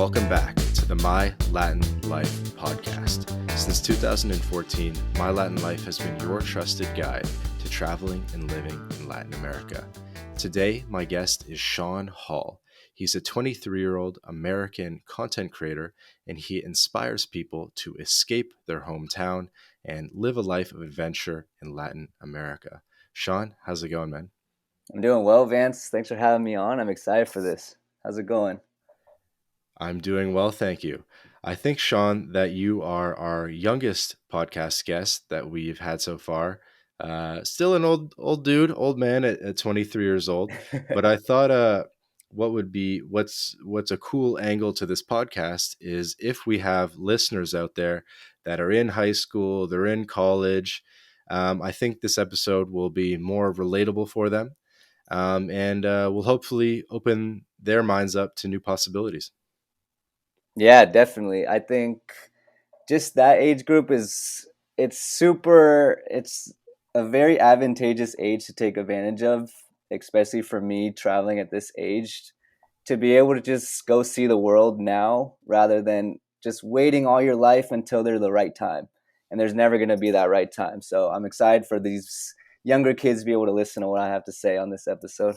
Welcome back to the My Latin Life podcast. Since 2014, My Latin Life has been your trusted guide to traveling and living in Latin America. Today, my guest is Sean Hall. He's a 23-year-old American content creator, and he inspires people to escape their hometown and live a life of adventure in Latin America. Sean, how's it going, man? I'm doing well, Vance. Thanks for having me on. I'm excited for this. How's it going? I'm doing well, thank you. I think, Sean, that you are our youngest podcast guest that we've had so far. Still an old dude, old man at 23 years old. But I thought, what's a cool angle to this podcast is if we have listeners out there that are in high school, they're in college. I think this episode will be more relatable for them, and will hopefully open their minds up to new possibilities. Yeah, definitely. I think just that age group it's a very advantageous age to take advantage of, especially for me traveling at this age, to be able to just go see the world now rather than just waiting all your life until they're the right time. And there's never going to be that right time. So I'm excited for these younger kids to be able to listen to what I have to say on this episode.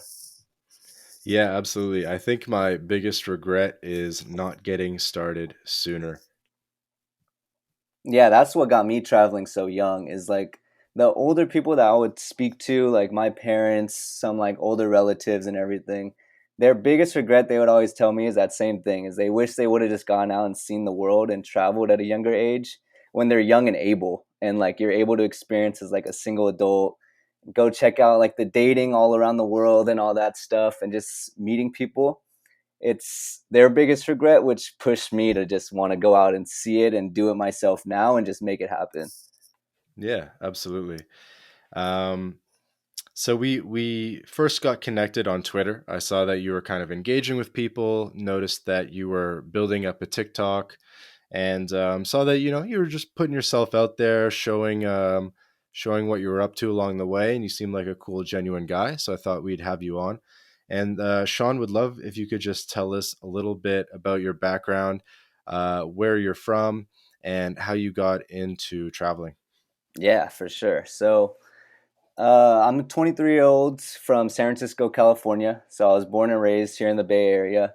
Yeah, absolutely. I think my biggest regret is not getting started sooner. Yeah, that's what got me traveling so young is like the older people that I would speak to, like my parents, some like older relatives and everything. Their biggest regret they would always tell me is that same thing is they wish they would have just gone out and seen the world and traveled at a younger age when they're young and able and like you're able to experience as like a single adult, go check out like the dating all around the world and all that stuff and just meeting people. It's their biggest regret, which pushed me to just want to go out and see it and do it myself now and just make it happen. Yeah, absolutely. Um, so we first got connected on Twitter. I saw that you were kind of engaging with people, noticed that you were building up a TikTok, and saw that you were just putting yourself out there, showing what you were up to along the way, and you seemed like a cool, genuine guy. So I thought we'd have you on. And Sean, would love if you could just tell us a little bit about your background, where you're from, and how you got into traveling. Yeah, for sure. So I'm a 23-year-old from San Francisco, California. So I was born and raised here in the Bay Area.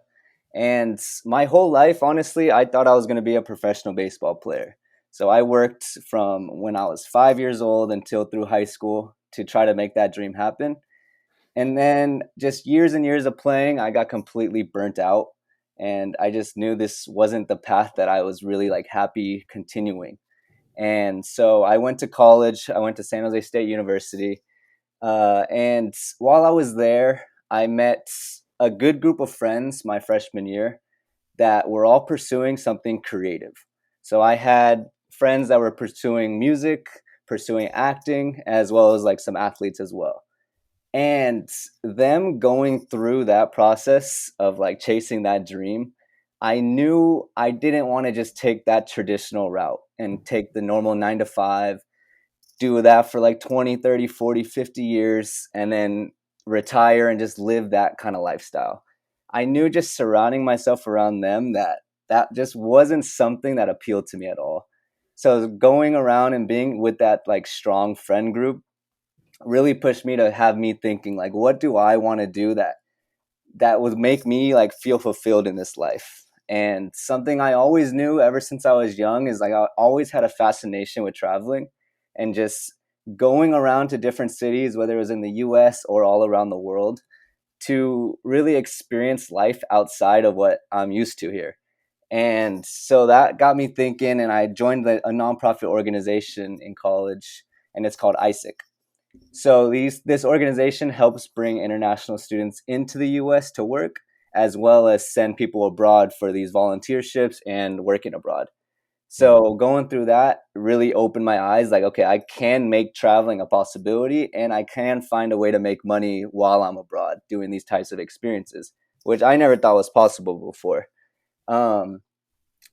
And my whole life, honestly, I thought I was going to be a professional baseball player. So I worked from when I was 5 years old until through high school to try to make that dream happen. And then just years and years of playing, I got completely burnt out. And I just knew this wasn't the path that I was really like happy continuing. And so I went to college. I went to San Jose State University. And while I was there, I met a good group of friends my freshman year that were all pursuing something creative. So I had friends that were pursuing music, pursuing acting, as well as like some athletes as well. And them going through that process of like chasing that dream, I knew I didn't want to just take that traditional route and take the normal 9 to 5, do that for like 20, 30, 40, 50 years, and then retire and just live that kind of lifestyle. I knew just surrounding myself around them that just wasn't something that appealed to me at all. So going around and being with that like strong friend group really pushed me to have me thinking like what do I want to do that would make me like feel fulfilled in this life. And something I always knew ever since I was young is like I always had a fascination with traveling and just going around to different cities, whether it was in the US or all around the world, to really experience life outside of what I'm used to here. And so that got me thinking, and I joined a nonprofit organization in college, and it's called ISIC. So this organization helps bring international students into the U.S. to work, as well as send people abroad for these volunteerships and working abroad. Hmm. So going through that really opened my eyes. Like, okay, I can make traveling a possibility, and I can find a way to make money while I'm abroad doing these types of experiences, which I never thought was possible before. Um,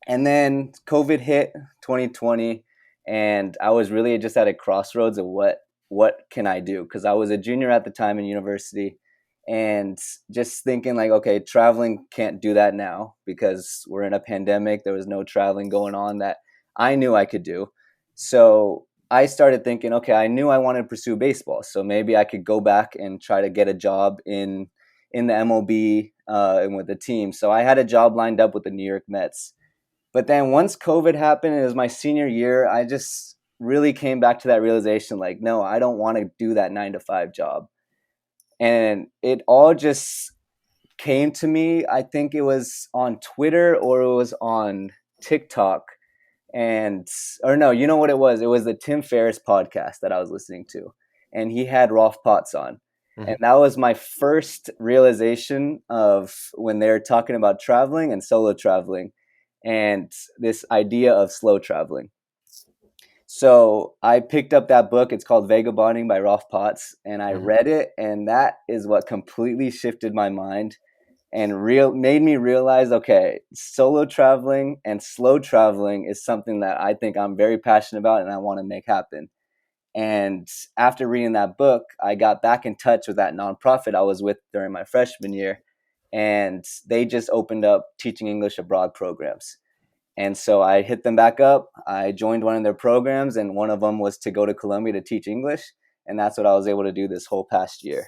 and then COVID hit 2020, and I was really just at a crossroads of what can I do? Because I was a junior at the time in university, and just thinking like, okay, traveling can't do that now because we're in a pandemic. There was no traveling going on that I knew I could do. So I started thinking, okay, I knew I wanted to pursue baseball, so maybe I could go back and try to get a job in the MLB and with the team. So I had a job lined up with the New York Mets. But then once COVID happened, and it was my senior year, I just really came back to that realization like, no, I don't want to do that 9 to 5 job. And it all just came to me. I think it was on Twitter or it was on TikTok. And, or no, you know what it was? It was the Tim Ferriss podcast that I was listening to. And he had Rolf Potts on. And Mhm. that was my first realization of when they're talking about traveling and solo traveling and this idea of slow traveling. So I picked up that book. It's called Vagabonding by Rolf Potts, and I Mhm. read it, and that is what completely shifted my mind and real made me realize, okay, solo traveling and slow traveling is something that I think I'm very passionate about and I want to make happen. And after reading that book, I got back in touch with that nonprofit I was with during my freshman year, and they just opened up teaching English abroad programs. And so I hit them back up. I joined one of their programs, and one of them was to go to Colombia to teach English. And that's what I was able to do this whole past year.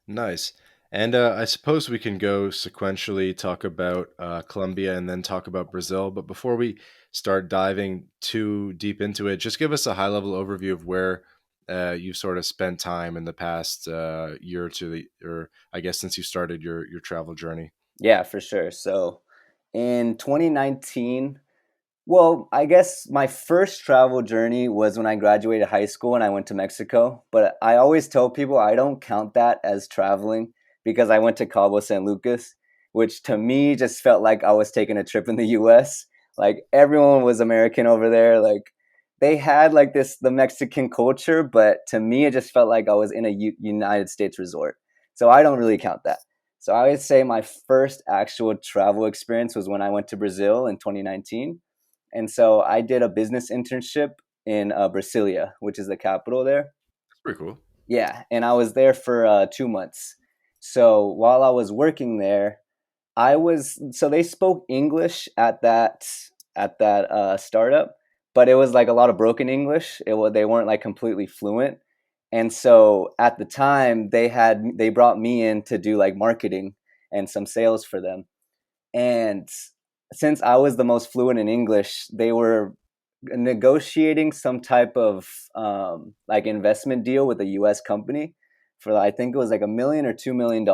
Nice. And I suppose we can go sequentially talk about Colombia and then talk about Brazil. But before we start diving too deep into it, just give us a high level overview of where you've sort of spent time in the past year or two, or I guess since you started your travel journey. Yeah, for sure. So in 2019, well, I guess my first travel journey was when I graduated high school and I went to Mexico. But I always tell people I don't count that as traveling because I went to Cabo San Lucas, which to me just felt like I was taking a trip in the US. Like everyone was American over there. Like they had like the Mexican culture, but to me it just felt like I was in a United States resort. So I don't really count that. So I would say my first actual travel experience was when I went to Brazil in 2019, and so I did a business internship in Brasilia, which is the capital there. That's pretty cool. Yeah, and I was there for 2 months. So while I was working there, so they spoke English at that startup, but it was like a lot of broken English. They weren't like completely fluent, and so at the time they brought me in to do like marketing and some sales for them. And since I was the most fluent in English, they were negotiating some type of like investment deal with a U.S. company for I think it was like $1 million or $2 million,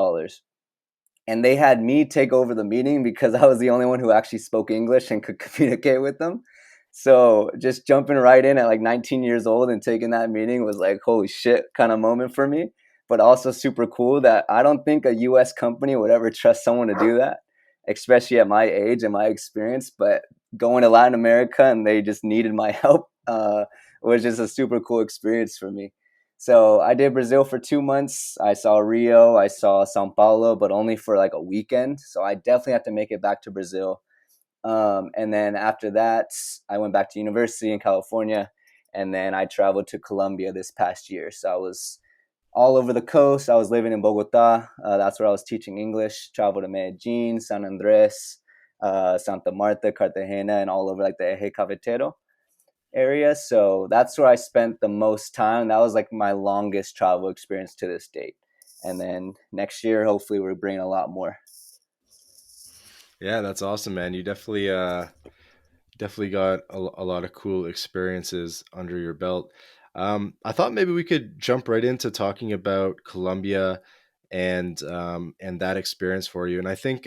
and they had me take over the meeting because I was the only one who actually spoke English and could communicate with them. So just jumping right in at like 19 years old and taking that meeting was like holy shit kind of moment for me, but also super cool that I don't think a US company would ever trust someone to do that, especially at my age and my experience, but going to Latin America and they just needed my help was just a super cool experience for me. So I did Brazil for 2 months. I saw Rio, I saw Sao Paulo, but only for like a weekend. So I definitely have to make it back to Brazil. And then after that, I went back to university in California, and then I traveled to Colombia this past year. So I was all over the coast. I was living in Bogota. That's where I was teaching English. Traveled to Medellin, San Andres, Santa Marta, Cartagena, and all over like the Eje Cafetero area. So that's where I spent the most time. That was like my longest travel experience to this date. And then next year, hopefully, we're bringing a lot more. Yeah, that's awesome, man. You definitely got a lot of cool experiences under your belt. I thought maybe we could jump right into talking about Colombia and that experience for you. And I think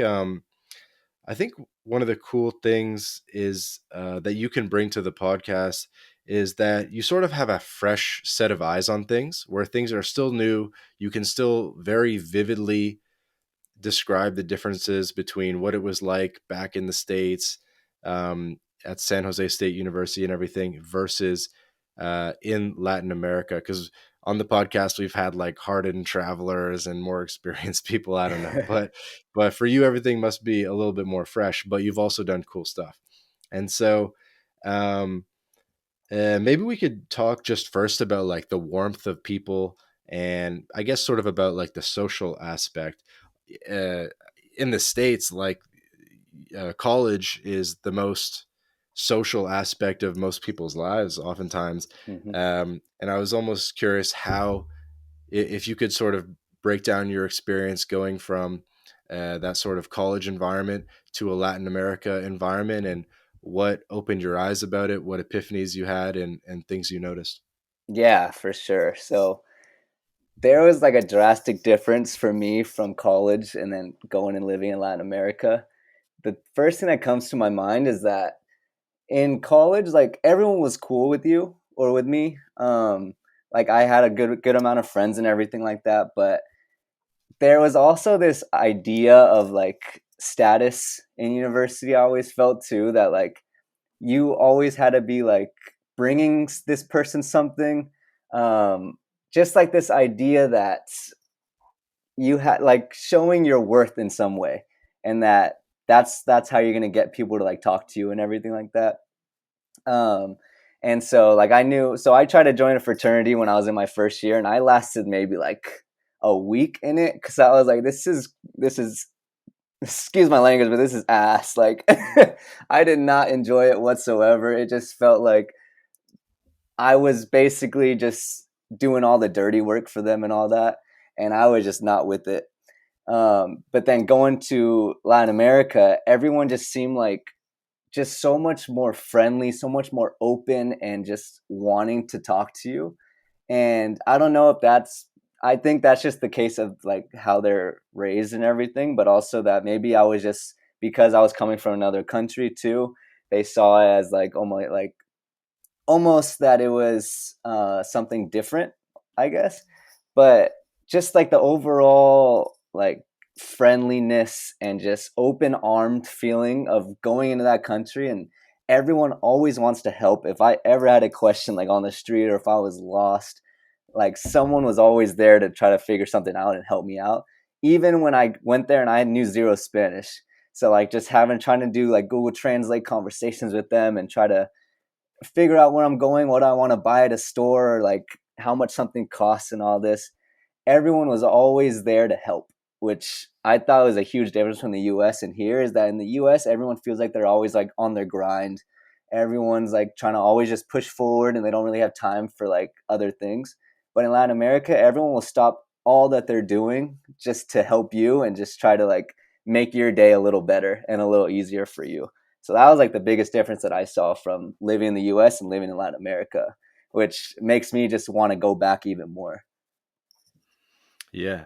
one of the cool things is that you can bring to the podcast is that you sort of have a fresh set of eyes on things where things are still new. You can still very vividly describe the differences between what it was like back in the States, at San Jose State University and everything versus in Latin America. Because on the podcast, we've had like hardened travelers and more experienced people. I don't know. But for you, everything must be a little bit more fresh, but you've also done cool stuff. And so, um, maybe we could talk just first about like the warmth of people and I guess sort of about like the social aspect. Uh, in the States, like college is the most social aspect of most people's lives, oftentimes. Hmm. And I was almost curious how, if you could sort of break down your experience going from that sort of college environment to a Latin America environment, and what opened your eyes about it, what epiphanies you had, and things you noticed. Yeah, for sure. So there was like a drastic difference for me from college and then going and living in Latin America. The first thing that comes to my mind is that in college, like everyone was cool with you or with me. Like I had a good amount of friends and everything like that, but there was also this idea of like status in university. I always felt too that like you always had to be like bringing this person something, um, just like this idea that you had like showing your worth in some way, and that's how you're gonna get people to like talk to you and everything like that. Um, and so like I knew, so I tried to join a fraternity when I was in my first year, and I lasted maybe like a week in it because I was like, this is excuse my language, but this is ass. Like I did not enjoy it whatsoever. It just felt like I was basically just doing all the dirty work for them and all that, and I was just not with it. But then going to Latin America, everyone just seemed like just so much more friendly, so much more open, and just wanting to talk to you. And I don't know if that's, I think that's just the case of like how they're raised and everything, but also that maybe I was just, because I was coming from another country too, they saw it as like almost that it was something different, I guess. But just like the overall like friendliness and just open armed feeling of going into that country, and everyone always wants to help. If I ever had a question like on the street or if I was lost, like someone was always there to try to figure something out and help me out. Even when I went there and I knew zero Spanish. So like just having trying to do like Google Translate conversations with them and try to figure out where I'm going, what I want to buy at a store, or like how much something costs and all this. Everyone was always there to help, which I thought was a huge difference from the US and here is that in the US, everyone feels like they're always like on their grind. Everyone's like trying to always just push forward and they don't really have time for like other things. But in Latin America, everyone will stop all that they're doing just to help you and just try to like make your day a little better and a little easier for you. So that was like the biggest difference that I saw from living in the US and living in Latin America, which makes me just want to go back even more. Yeah.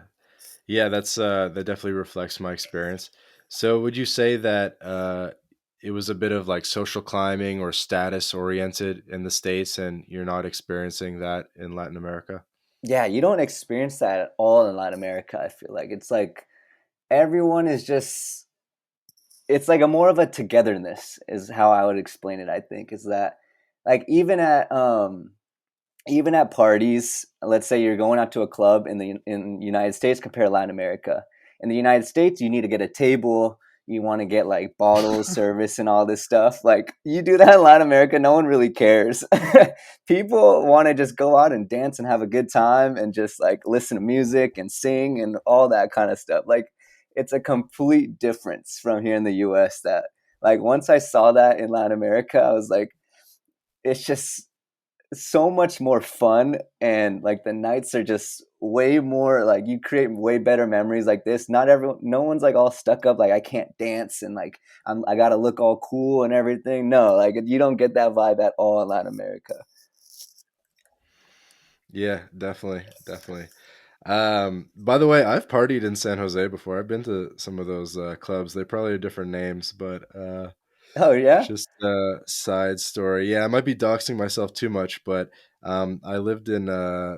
Yeah, that definitely reflects my experience. So would you say that it was a bit of like social climbing or status oriented in the States, and you're not experiencing that in Latin America? Yeah, you don't experience that at all in Latin America. I feel like it's like everyone is just, it's like a more of a togetherness is how I would explain it. I think is that like even at parties, let's say you're going out to a club in the United States compare to Latin America. In the United States, you need to get a table. You want to get like bottles, service, and all this stuff. Like you do that in Latin America, no one really cares. People want to just go out and dance and have a good time and just like listen to music and sing and all that kind of stuff. Like it's a complete difference from here in the U.S. That like once I saw that in Latin America, I was like, it's just so much more fun, and like the nights are just way more like you create way better memories like this. Not everyone, no one's like all stuck up like I can't dance and like I gotta look all cool and everything. No, like you don't get that vibe at all in Latin America. Yeah, definitely, definitely. By the way, I've partied in San Jose before. I've been to some of those clubs. They probably are different names, but Oh yeah. just a side story. Yeah, I might be doxing myself too much, but I lived in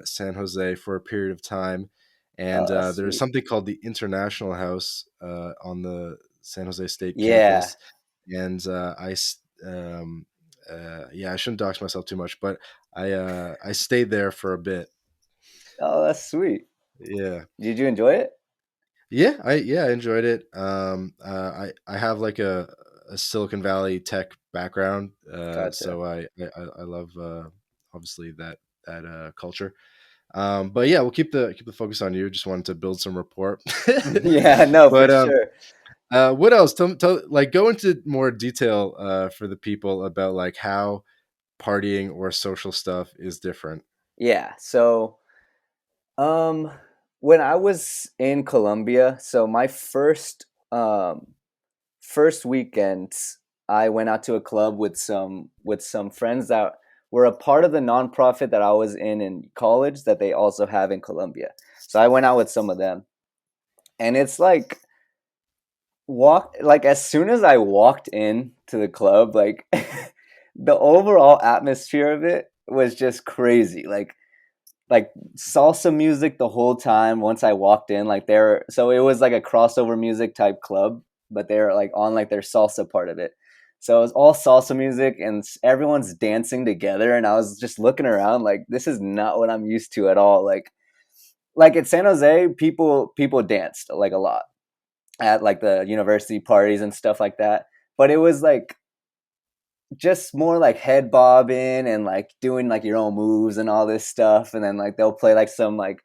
San Jose for a period of time, and Oh, that's there's sweet. something called the International House on the San Jose State Yeah. campus, and yeah, I shouldn't dox myself too much, but I stayed there for a bit. Oh, that's sweet. Yeah. Did you enjoy it? Yeah, I enjoyed it. I have like a Silicon Valley tech background, Gotcha. so I love obviously that culture. But yeah, we'll keep the focus on you. Just wanted to build some rapport. Yeah, no, for But sure. what else? Like go into more detail for the people about like how partying or social stuff is different. Yeah. So, um, when I was in Colombia, so my first weekend, I went out to a club with some friends that were a part of the nonprofit that I was in college that they also have in Colombia. So I went out with some of them, and it's like as soon as I walked in to the club, like the overall atmosphere of it was just crazy. Like salsa music the whole time once I walked in. Like there, so it was like a crossover music type club, but they're like on like their salsa part of it. So it was all salsa music and everyone's dancing together. And I was just looking around like this is not what I'm used to at all. Like at San Jose, people danced like a lot at like the university parties and stuff like that. But it was like just more like head bobbing and like doing like your own moves and all this stuff, and then like they'll play like some like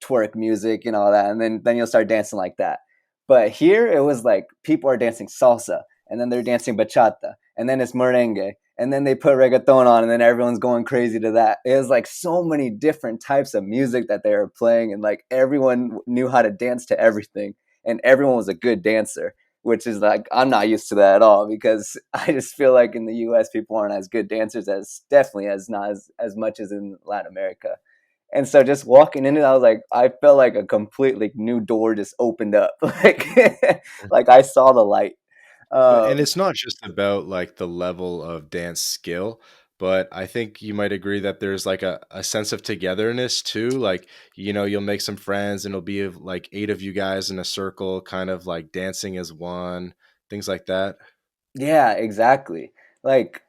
twerk music and all that, and then you'll start dancing like that. But here it was like people are dancing salsa, and then they're dancing bachata, and then it's merengue, and then they put reggaeton on, and then everyone's going crazy to that. It was like so many different types of music that they were playing, and like everyone knew how to dance to everything, and everyone was a good dancer, which is like I'm not used to that at all because I just feel like in the US people aren't as good dancers as definitely as not as much as in Latin America. And so just walking into it, I was like I felt like a completely new door just opened up. Like I saw the light. And Um it's not just about like the level of dance skill, but I think you might agree that there's like a sense of togetherness too. Like, you'll make some friends and it'll be like eight of you guys in a circle, kind of like dancing as one, things like that. yeah, exactly. Like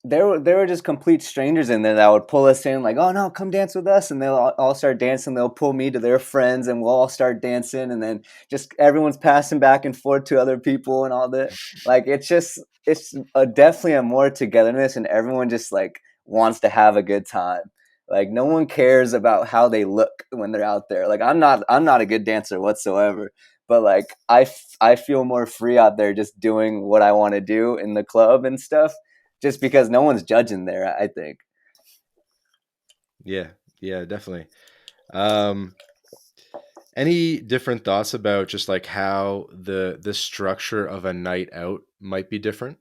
there were just complete strangers in there that would pull us in like, oh no, come dance with us, and they'll all start dancing. They'll pull me to their friends and we'll all start dancing, and then just everyone's passing back and forth to other people and all that. Like definitely a more togetherness, and everyone just like wants to have a good time. Like no one cares about how they look when they're out there. Like I'm not a good dancer whatsoever, but like I feel more free out there just doing what I want to do in the club and stuff, just because no one's judging there, I think. Yeah, yeah, definitely. Um, any different thoughts about just like how the structure of a night out might be different?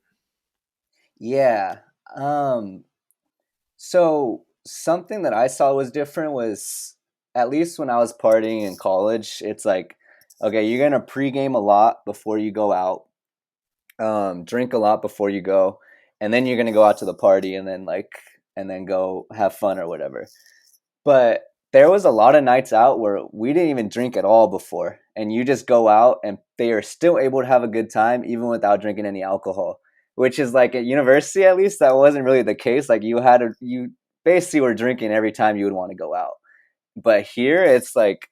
Yeah. Um so something that I saw was different was, at least when I was partying in college, it's like, okay, you're gonna pregame a lot before you go out, drink a lot before you go, and then you're gonna go out to the party and then go have fun or whatever. But there was a lot of nights out where we didn't even drink at all before, and you just go out and they are still able to have a good time even without drinking any alcohol. Which is like at university, at least that wasn't really the case. Like you basically were drinking every time you would want to go out. But here it's like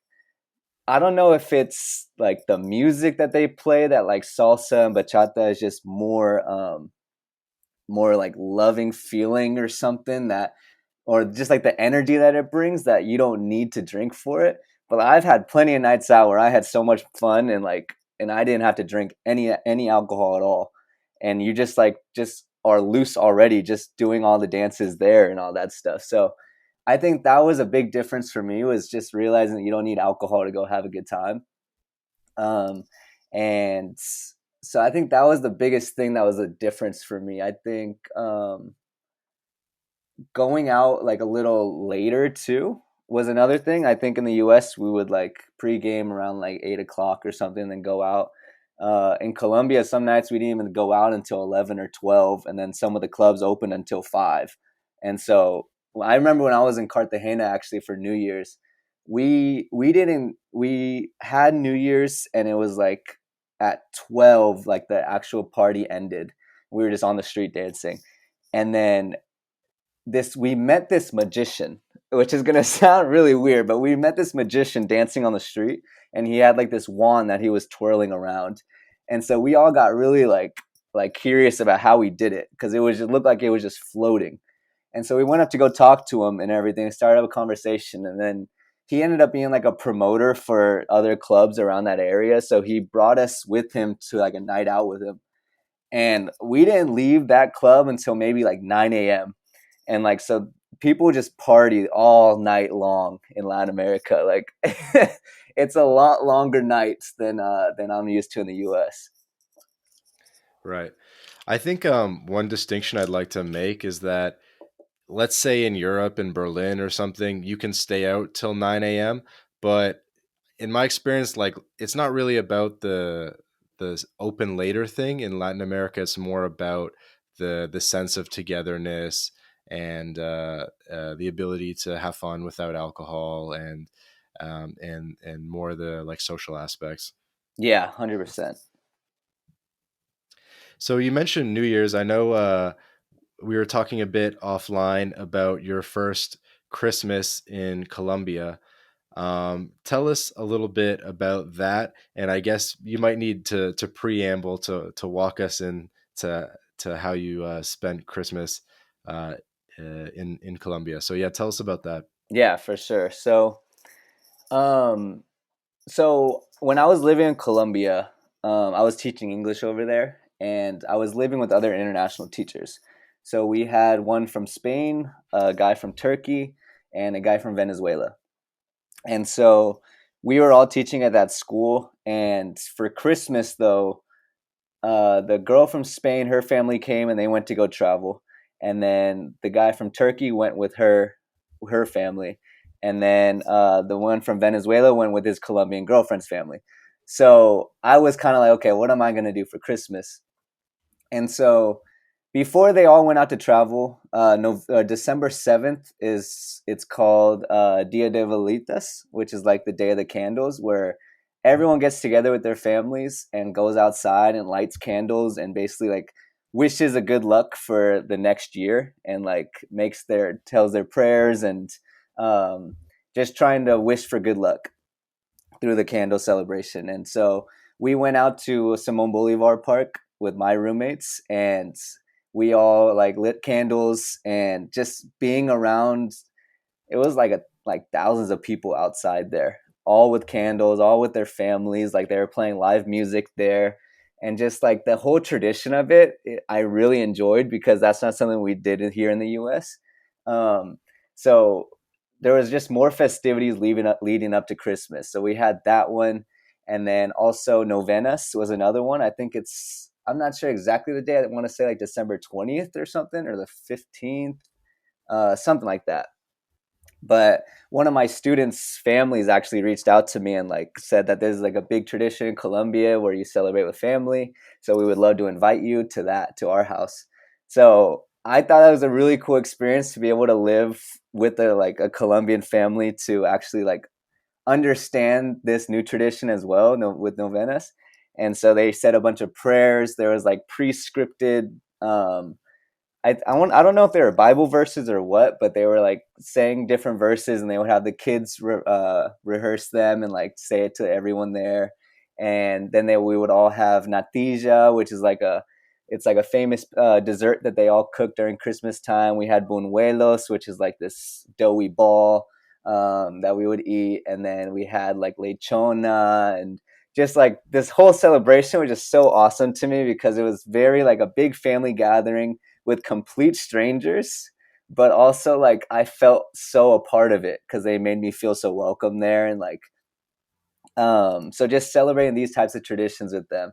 I don't know if it's like the music that they play, that like salsa and bachata is just more like loving feeling or something, that or just like the energy that it brings, that you don't need to drink for it. But I've had plenty of nights out where I had so much fun and I didn't have to drink any alcohol at all. And you just are loose already just doing all the dances there and all that stuff. So I think that was a big difference for me, was just realizing that you don't need alcohol to go have a good time. Um and so I think that was the biggest thing that was a difference for me. I think going out like a little later too was another thing. I think in the US we would like pregame around like 8 o'clock or something, then go out. In Colombia, some nights we didn't even go out until 11 or 12, and then some of the clubs opened until 5. And so I remember when I was in Cartagena actually for New Year's, we had New Year's and it was like at 12, like the actual party ended. We were just on the street dancing, and then this we met this magician, which is gonna sound really weird, but we met this magician dancing on the street, and he had like this wand that he was twirling around, and so we all got really like curious about how he did it because it looked like it was just floating, and so we went up to go talk to him and everything, started up a conversation, and then he ended up being like a promoter for other clubs around that area. So he brought us with him to like a night out with him. And we didn't leave that club until maybe like 9 a.m. And like, so people just party all night long in Latin America. Like, it's a lot longer nights than I'm used to in the US. Right. I think one distinction I'd like to make is that, let's say in Europe, in Berlin or something, you can stay out till 9 a.m. But in my experience, like, it's not really about the open later thing. In Latin America, it's more about the sense of togetherness and the ability to have fun without alcohol, and more the like social aspects. Yeah, 100%. So you mentioned New Year's. I know we were talking a bit offline about your first Christmas in Colombia. Tell us a little bit about that, and I guess you might need to preamble to walk us in to how you spent Christmas uh, in Colombia. So yeah, tell us about that. Yeah, for sure. Um, so when I was living in Colombia, I was teaching English over there, and I was living with other international teachers. So we had one from Spain, a guy from Turkey, and a guy from Venezuela. And so we were all teaching at that school. And for Christmas, though, the girl from Spain, her family came and they went to go travel, and then the guy from Turkey went with her family, and then the one from Venezuela went with his Colombian girlfriend's family. So I was kind of like, okay, what am I gonna do for Christmas? And so before they all went out to travel, December 7th is it's called Dia de Velitas, which is like the Day of the Candles, where everyone gets together with their families and goes outside and lights candles and basically like wishes a good luck for the next year and like makes their tells their prayers and um, just trying to wish for good luck through the candle celebration. And so we went out to Simon Bolivar Park with my roommates, and we all like lit candles and just being around. It was like thousands of people outside there, all with candles, all with their families. Like they were playing live music there, and just like the whole tradition of I really enjoyed because that's not something we did here in the U.S. Um, so there was just more festivities leading up to Christmas. So we had that one, and then also Novenas was another one. I think I'm not sure exactly the day. I want to say like December 20th or something, or the 15th, something like that. But one of my students' families actually reached out to me and like said that there's like a big tradition in Colombia where you celebrate with family. So we would love to invite you to that, to our house. So I thought that was a really cool experience to be able to live with a Colombian family to actually like understand this new tradition as well, with novenas. And so they said a bunch of prayers. There was like pre-scripted I don't know if they were Bible verses or what, but they were like saying different verses, and they would have the kids rehearse them and like say it to everyone there, and then we would all have natilla, which is it's like a famous dessert that they all cook during Christmas time. We had buñuelos, which is like this doughy ball that we would eat, and then we had like lechona and just like this whole celebration was just so awesome to me because it was very like a big family gathering with complete strangers, but also like I felt so a part of it because they made me feel so welcome there, and like so just celebrating these types of traditions with them.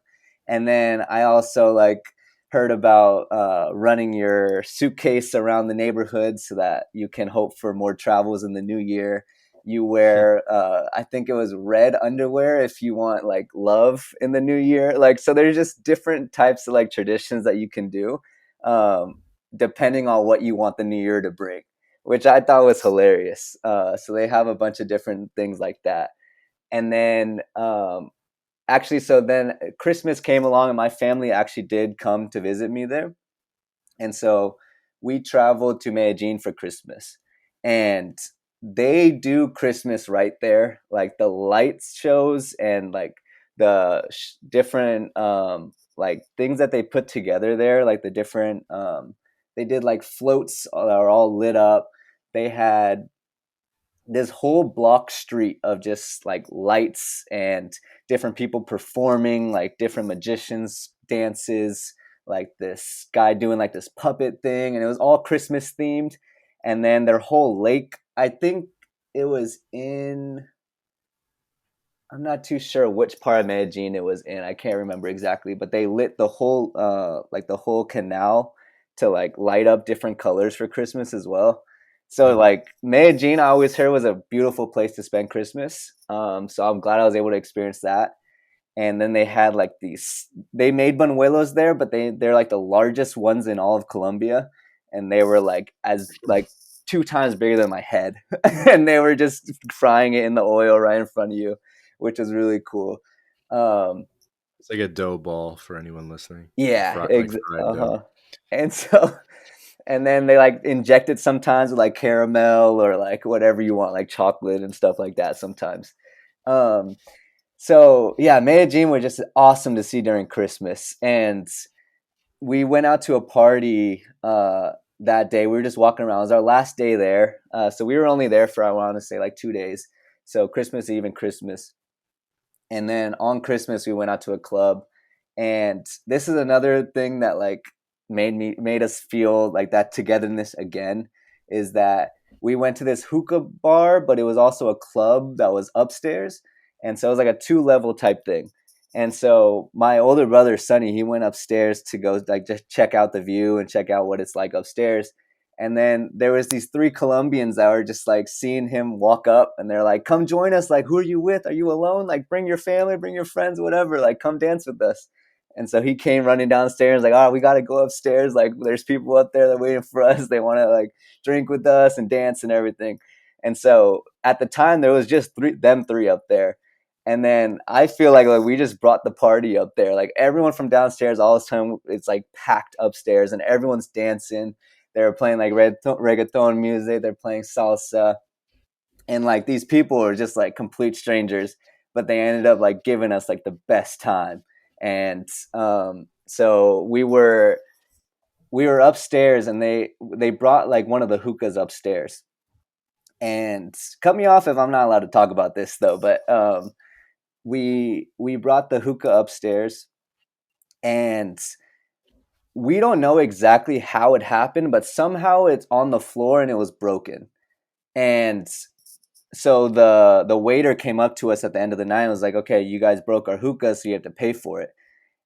And then I also like heard about running your suitcase around the neighborhood so that you can hope for more travels in the new year. You wear I think it was red underwear if you want like love in the new year. Like so there's just different types of like traditions that you can do um, depending on what you want the new year to bring, which I thought was hilarious. So they have a bunch of different things like that. And then actually, so then Christmas came along, and my family actually did come to visit me there. And so we traveled to Medellin for Christmas, and they do Christmas right there, like the lights shows and like the different like things that they put together there, like the different they did like floats are all lit up. They had this whole block street of just like lights and different people performing, like different magicians dances, like this guy doing like this puppet thing, and it was all Christmas themed. And then their whole lake, I think it was in, I'm not too sure which part of Medellin it was in. I can't remember exactly, but they lit the whole like the whole canal to like light up different colors for Christmas as well. So Oh, like Medellin, I always heard was a beautiful place to spend Christmas. So I'm glad I was able to experience that. And then they had like these, they made buñuelos there, but they're like the largest ones in all of Colombia, and they were like as like 2 times bigger than my head, and they were just frying it in the oil right in front of you, which was really cool. Um, it's like a dough ball for anyone listening. yeah, Like fried dough. uh-huh. And so and then they like inject it sometimes with like caramel or like whatever you want, like chocolate and stuff like that sometimes. Um, so yeah, Medellin was just awesome to see during Christmas, and we went out to a party that day. We were just walking around. It was our last day there, so we were only there for I want to say like 2 days. So Christmas Eve and Christmas, and then on Christmas we went out to a club, and this is another thing that like made us feel like that togetherness again, is that we went to this hookah bar, but it was also a club that was upstairs, and so it was like a two-level type thing. And so my older brother Sonny, he went upstairs to go like just check out the view and check out what it's like upstairs. And then there was these three Colombians that were just like seeing him walk up, and they're like, "Come join us! Like, who are you with? Are you alone? Like, bring your family, bring your friends, whatever. Like, come dance with us." And so he came running downstairs, like, "Oh, we got to go upstairs. Like, there's people up there that are waiting for us. They want to like drink with us and dance and everything." And so at the time, there was just them three up there. And then I feel like we just brought the party up there. Like everyone from downstairs, all this time, it's like packed upstairs, and everyone's dancing. They were playing like reggaeton music. They're playing salsa, and like these people are just like complete strangers, but they ended up like giving us like the best time. And so we were upstairs, and they brought like one of the hookahs upstairs. And cut me off if I'm not allowed to talk about this though, but we brought the hookah upstairs, and we don't know exactly how it happened, but somehow it's on the floor and it was broken. And so the waiter came up to us at the end of the night and was like, "Okay, you guys broke our hookah, so you have to pay for it."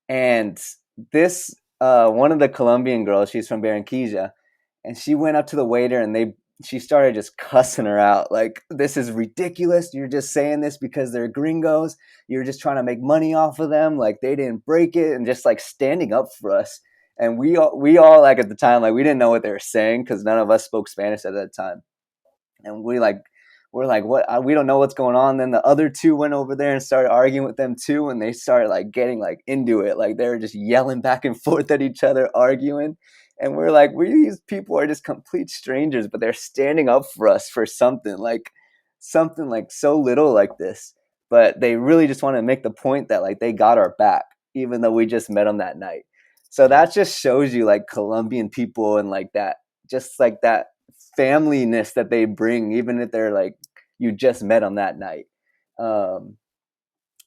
And this one of the Colombian girls, she's from Barranquilla, and she went up to the waiter, and she started just cussing her out like, "This is ridiculous. You're just saying this because they're gringos. You're just trying to make money off of them. Like they didn't break it," and just like standing up for us. And we all like at the time, like we didn't know what they were saying because none of us spoke Spanish at that time. And we're like, "What? We don't know what's going on." Then the other two went over there and started arguing with them too, and they started like getting like into it, like they were just yelling back and forth at each other, arguing. And we're like, these people are just complete strangers, but they're standing up for us for something like so little like this. But they really just want to make the point that like they got our back, even though we just met them that night. So Yeah. that just shows you like Colombian people and like that, just like that familyness that they bring, even if they're like you just met on that night. Um,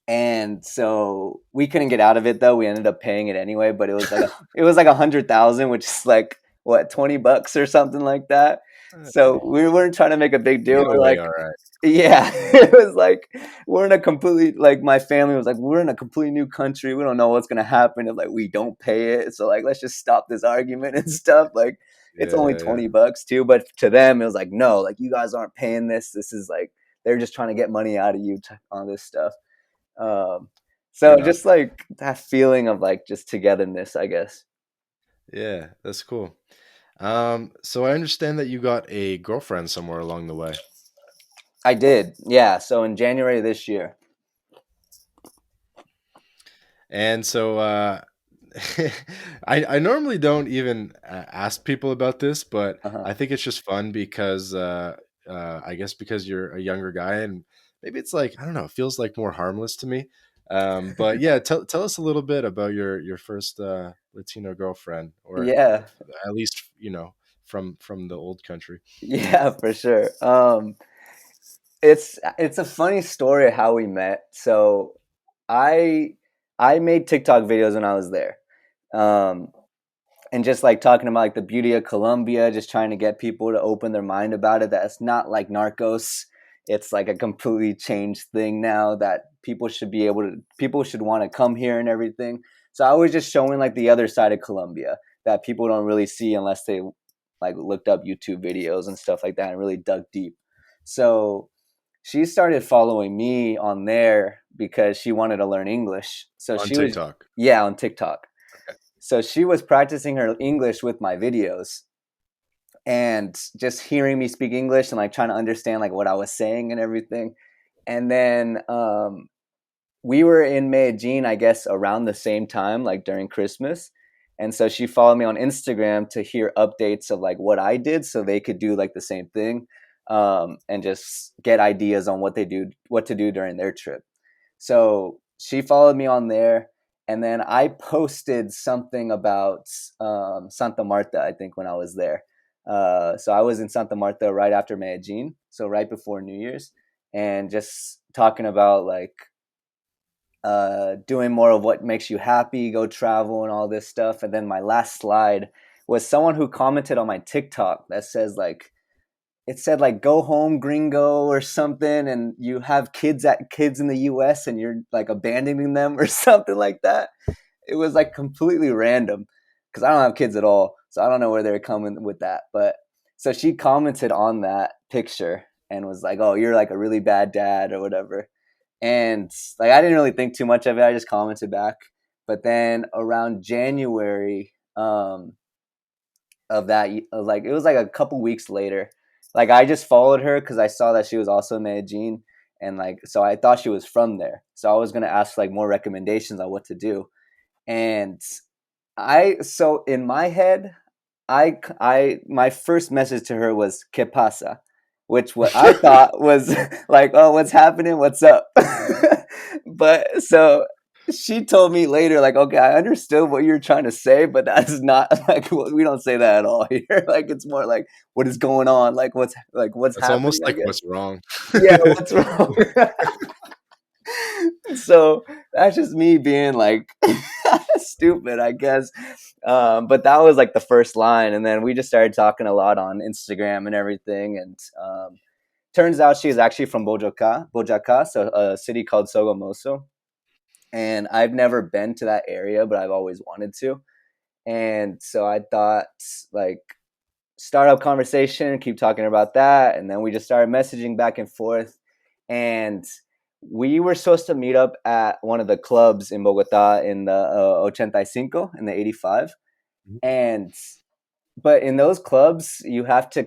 and so we couldn't get out of it though. We ended up paying it anyway, but it was like 100,000, which is like what, $20 or something like that. So Hey, we weren't trying to make a big you deal. got We're away like, all right. yeah, it was like we're in a complete like my family was like, we're in a completely new country. We don't know what's gonna happen if like we don't pay it. So like let's just stop this argument and stuff. Like it's Yeah, only yeah, yeah. $20 too, but to them it was like, no, like you guys aren't paying this. This is like they're just trying to get money out of you on this stuff. Um, Fair so enough. just like that feeling of like just togetherness, I guess. Yeah, that's cool. So I understand that you got a girlfriend somewhere along the way. I did, yeah. So in January this year. And so I normally don't even ask people about this, but Uh-huh. I think it's just fun because I guess because you're a younger guy and maybe it's like I don't know, it feels like more harmless to me. But yeah, tell us a little bit about your first Latino girlfriend, or Yeah, at least from the old country. yeah, for sure. it's a funny story how we met. So I I made TikTok videos when I was there. Um, and just like talking about like the beauty of Colombia, just trying to get people to open their mind about it. That it's not like Narcos. It's like a completely changed thing now that people should want to come here and everything. So I was just showing like the other side of Colombia that people don't really see unless they like looked up YouTube videos and stuff like that and really dug deep. So she started following me on there because she wanted to learn English. So On she was, TikTok. yeah, on TikTok. So she was practicing her English with my videos and just hearing me speak English and like trying to understand like what I was saying and everything. And then we were in Medellin, I guess, around the same time, like during Christmas. And so she followed me on Instagram to hear updates of like what I did so they could do like the same thing, and just get ideas on what to do during their trip. So she followed me on there, and then I posted something about Santa Marta, I think, when I was there. So I was in Santa Marta right after Medellin, so right before New Year's, and just talking about like doing more of what makes you happy, go travel and all this stuff. And then my last slide was someone who commented on my TikTok that says like it said like go home gringo or something, and you have kids in the US and you're like abandoning them or something like that. It was like completely random because I don't have kids at all, so I don't know where they're coming with that. But so she commented on that picture and was like, oh, you're like a really bad dad or whatever. And like I didn't really think too much of it. I just commented back. But then around January, of that, like it was like a couple weeks later, like I just followed her because I saw that she was also in Medellin, and like so I thought she was from there. So I was gonna ask like more recommendations on what to do. And I so in my head, I my first message to her was "Que pasa," which what I thought was like, "Oh, what's happening? What's up?" But so she told me later, like, "Okay, I understood what you're trying to say, but that's not like we don't say that at all here. Like, it's more like what is going on? Like what's It's happening? almost I like guess. what's wrong. Yeah, what's wrong?" So that's just me being like stupid, I guess. But that was like the first line, and then we just started talking a lot on Instagram and everything. And turns out she is actually from Bojaca, so a city called Sogamoso. And I've never been to that area, but I've always wanted to. And so I thought, like, start up conversation, keep talking about that, and then we just started messaging back and forth. And we were supposed to meet up at one of the clubs in Bogota in the 85 in the 85. Mhm. And but in those clubs you have to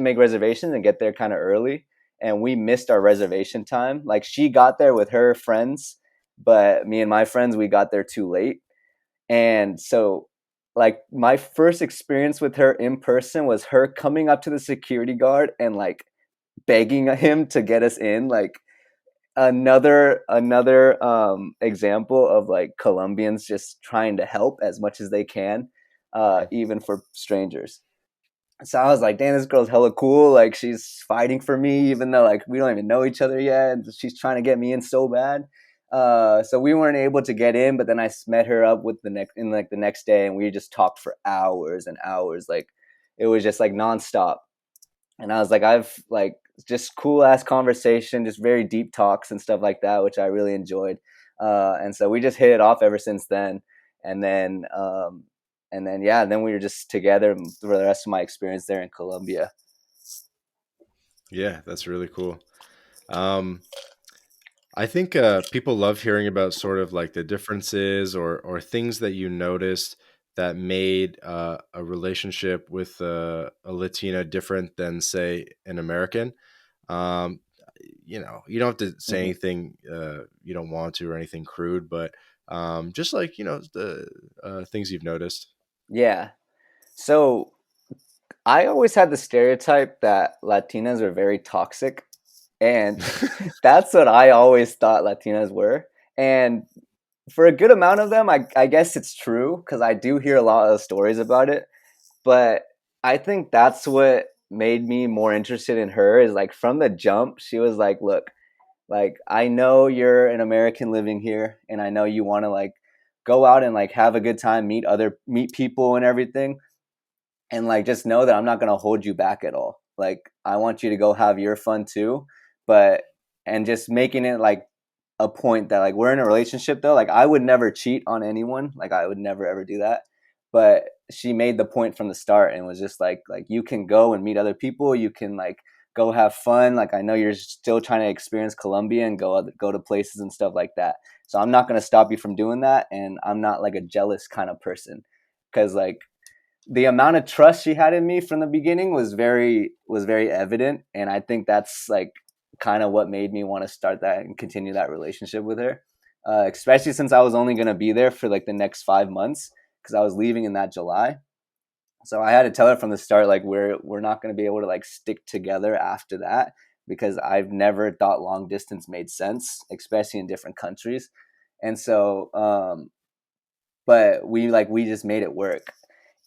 make reservations and get there kind of early, and we missed our reservation time. Like she got there with her friends, but me and my friends, we got there too late. And so like my first experience with her in person was her coming up to the security guard and like begging him to get us in. Like another example of like Colombians just trying to help as much as they can, Mhm. even for strangers. So I was like, damn, this girl's hella cool. Like she's fighting for me, even though like we don't even know each other yet. And she's trying to get me in so bad. So we weren't able to get in, but then I met her up with the next day, and we just talked for hours and hours. Like it was just like nonstop. And I was like, I've like just cool ass conversation, just very deep talks and stuff like that, which I really enjoyed. And so we just hit it off ever since then. And then yeah, then we were just together for the rest of my experience there in Colombia. Yeah, that's really cool. Um, I think people love hearing about sort of like the differences or things that you noticed that made a relationship with a Latina different than, say, an American. Um, you don't have to say Hmm. anything you don't want to or anything crude, but just like the things you've noticed. Yeah. So I always had the stereotype that Latinas are very toxic, and that's what I always thought Latinas were. And for a good amount of them, I guess it's true because I do hear a lot of stories about it. But I think that's what made me more interested in her is like from the jump, she was like, look, like I know you're an American living here and I know you want to like go out and like have a good time, meet people and everything. And like just know that I'm not going to hold you back at all. Like I want you to go have your fun too, but and just making it like a point that like we're in a relationship though. Like I would never cheat on anyone. Like I would never ever do that. But she made the point from the start and was just like you can go and meet other people. You can like go have fun. Like I know you're still trying to experience Colombia and go to places and stuff like that. So I'm not going to stop you from doing that and I'm not like a jealous kind of person cuz like the amount of trust she had in me from the beginning was very evident, and I think that's like kind of what made me want to start that and continue that relationship with her, especially since I was only going to be there for like the next 5 months because I was leaving in that July. So I had to tell her from the start like we're not going to be able to like stick together after that because I've never thought long distance made sense, especially in different countries. And so but we just made it work.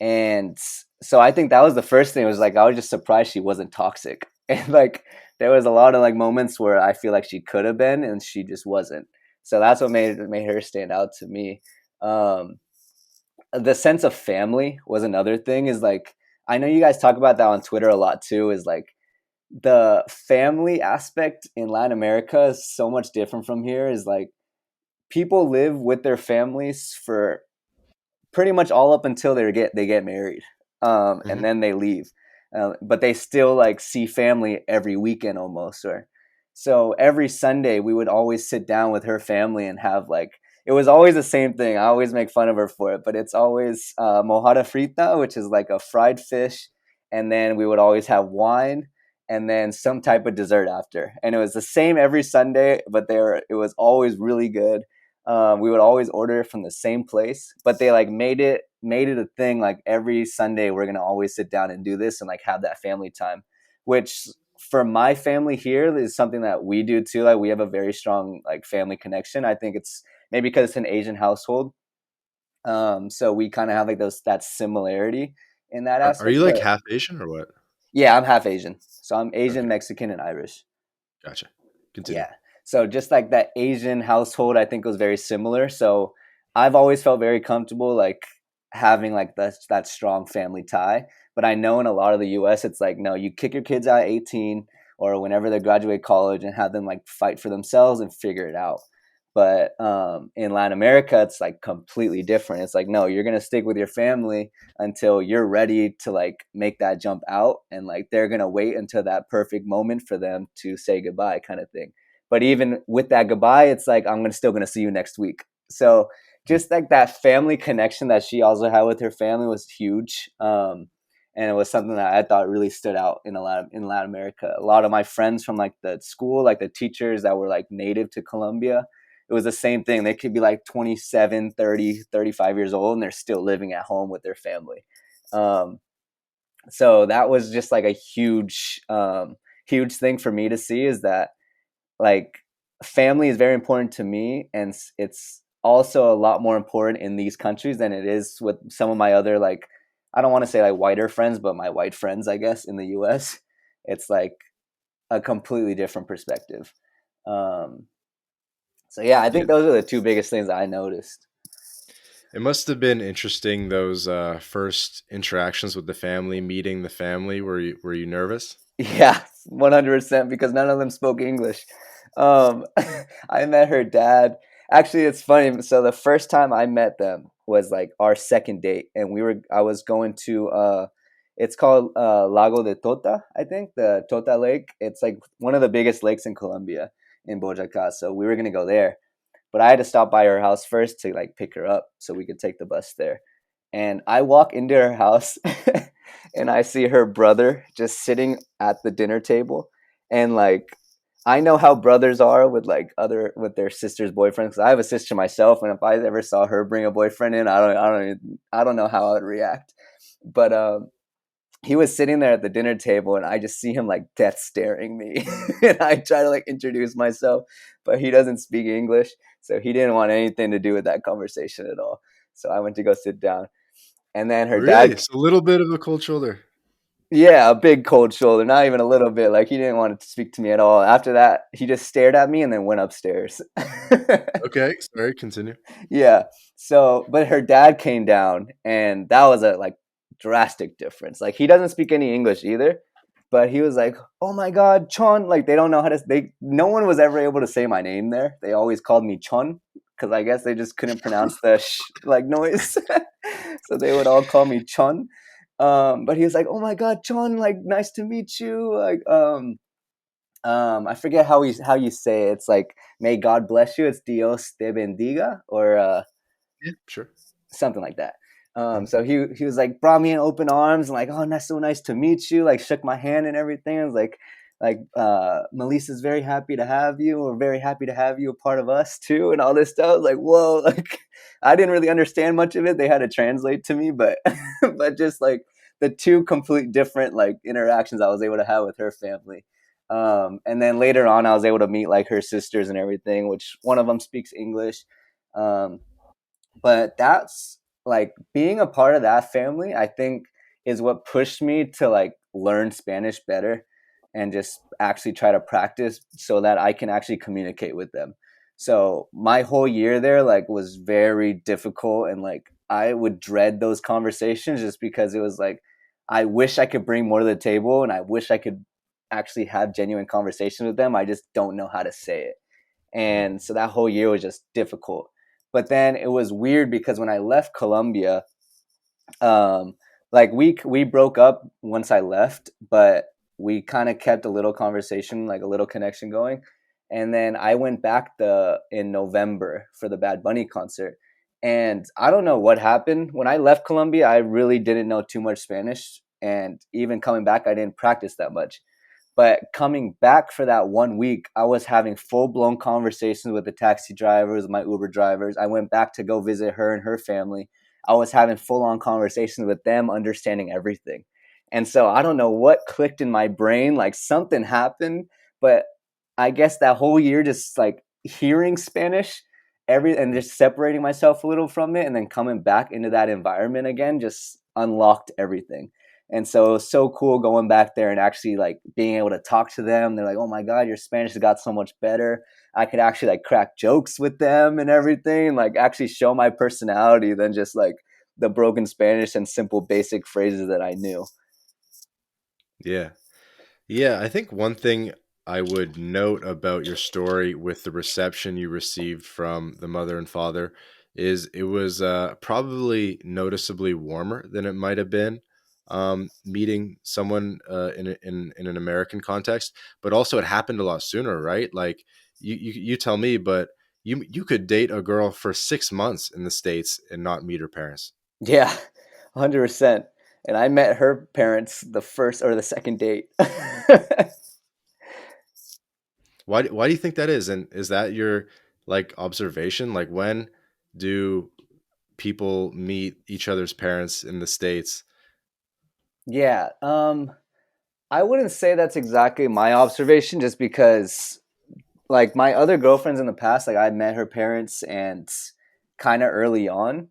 And so I think that was the first thing. It was like I was just surprised she wasn't toxic. And like there was a lot of like moments where I feel like she could have been and she just wasn't. So that's what made her stand out to me. Um the sense of family was another thing is like I know you guys talk about that on Twitter a lot too is like the family aspect in Latin America is so much different from here is like people live with their families for pretty much all up until they get married, and Mhm. then they leave. But they still like see family every weekend almost. Or so every Sunday we would always sit down with her family and have like it was always the same thing. I always make fun of her for it, but it's always mojada frita, which is like a fried fish, and then we would always have wine and then some type of dessert after. And it was the same every Sunday, but it was always really good. We would always order it from the same place, but they like made it a thing. Like every Sunday, we're gonna always sit down and do this and like have that family time, which for my family here is something that we do too. Like we have a very strong like family connection. I think it's maybe because it's an Asian household, so we kind of have like those that similarity in that Are aspect. you like But half Asian or what? yeah, I'm half Asian, so I'm Asian, Okay, Mexican, and Irish. gotcha. Continue. Yeah. So just like that Asian household, I think was very similar. So I've always felt very comfortable like having like that strong family tie. But I know in a lot of the US it's like no, you kick your kids out at 18 or whenever they graduate college and have them like fight for themselves and figure it out. But in Latin America, it's like completely different. It's like, no, you're gonna stick with your family until you're ready to like make that jump out, and like they're gonna wait until that perfect moment for them to say goodbye, kind of thing. But even with that goodbye, it's like I'm gonna still gonna see you next week. So just like that family connection that she also had with her family was huge. And it was something that I thought really stood out in Latin America. A lot of my friends from like the school, like the teachers that were like native to Colombia, it was the same thing. They could be like 27, 30, 35 years old and they're still living at home with their family. Um, so that was just like a huge thing for me to see is that like family is very important to me and it's also a lot more important in these countries than it is with some of my other like I don't want to say like whiter friends but my white friends I guess in the US. It's like a completely different perspective. um so yeah, I Yeah, think those are the two biggest things I noticed. it must have been interesting those first interactions with the family, meeting the family. Were you nervous? Yeah, 100% because none of them spoke English. Um, I met her dad. Actually, it's funny. So the first time I met them was like our second date, and I was going to it's called Lago de Tota, I think, the Tota Lake. It's like one of the biggest lakes in Colombia in Boyacá. So we were gonna go there, but I had to stop by her house first to like pick her up so we could take the bus there. And I walk into her house and I see her brother just sitting at the dinner table. And like, I know how brothers are with like with their sister's boyfriends. Cause I have a sister myself, and if I ever saw her bring a boyfriend in, I don't know how I would react. But he was sitting there at the dinner table, and I just see him like death staring me. And I try to like introduce myself, but he doesn't speak English, so he didn't want anything to do with that conversation at all. So I went to go sit down, and then her Really? dad. So a little bit of a cold shoulder. Yeah, a big cold shoulder, not even a little bit. Like he didn't want to speak to me at all. After that, he just stared at me and then went upstairs. Okay, sorry, continue. Yeah. So, but her dad came down, and that was a like drastic difference. Like he doesn't speak any English either, but he was like, "Oh my God, Chon!" Like they don't know how to. They no one was ever able to say my name there. They always called me Chon because I guess they just couldn't pronounce the like noise, so they would all call me Chon. But he was like, "Oh my God, Chon! Like nice to meet you." I forget how you say it. It's like "May God bless you." It's "Dios te bendiga" or Yeah, sure. something like that. Mhm. So he was like brought me in open arms and like, oh, that's so nice to meet you. Like shook my hand and everything. I was like Melissa's very happy to have you. We're very happy to have you a part of us too, and all this stuff. I was like, whoa, like I didn't really understand much of it. They had to translate to me, but but just like the two complete different like interactions I was able to have with her family. And then later on, I was able to meet like her sisters and everything, which one of them speaks English. Um, but that's like being a part of that family, I think is what pushed me to like learn Spanish better and just actually try to practice so that I can actually communicate with them. So my whole year there like was very difficult, and like I would dread those conversations just because it was like I wish I could bring more to the table and I wish I could actually have genuine conversations with them. I just don't know how to say it. And so that whole year was just difficult. But then it was weird because when I left Colombia, um, like we broke up once I left, but we kind of kept a little conversation, like a little connection going. And then I went back the in November for the Bad Bunny concert. And I don't know what happened. When I left Colombia, I really didn't know too much Spanish. And even coming back, I didn't practice that much. But coming back for that 1 week, I was having full blown conversations with the taxi drivers, my Uber drivers. I went back to go visit her and her family. I was having full on conversations with them, understanding everything. And so I don't know what clicked in my brain, like something happened, but I guess that whole year just like hearing Spanish, every and just separating myself a little from it and then coming back into that environment again just unlocked everything. And so it was so cool going back there and actually like being able to talk to them. They're like, "Oh my God, your Spanish has got so much better." I could actually like crack jokes with them and everything, and like actually show my personality than just like the broken Spanish and simple basic phrases that I knew. Yeah. Yeah, I think one thing I would note about your story with the reception you received from the mother and father is it was probably noticeably warmer than it might have been meeting someone in an American context, but also it happened a lot sooner, right? Like you tell me, but you could date a girl for 6 months in the States and not meet her parents. Yeah, 100%. And I met her parents the first or the second date. Why do you think that is? And is that your like observation? Like when do people meet each other's parents in the States? Yeah, I wouldn't say that's exactly my observation just because like my other girlfriends in the past, like I met her parents and kind of early on.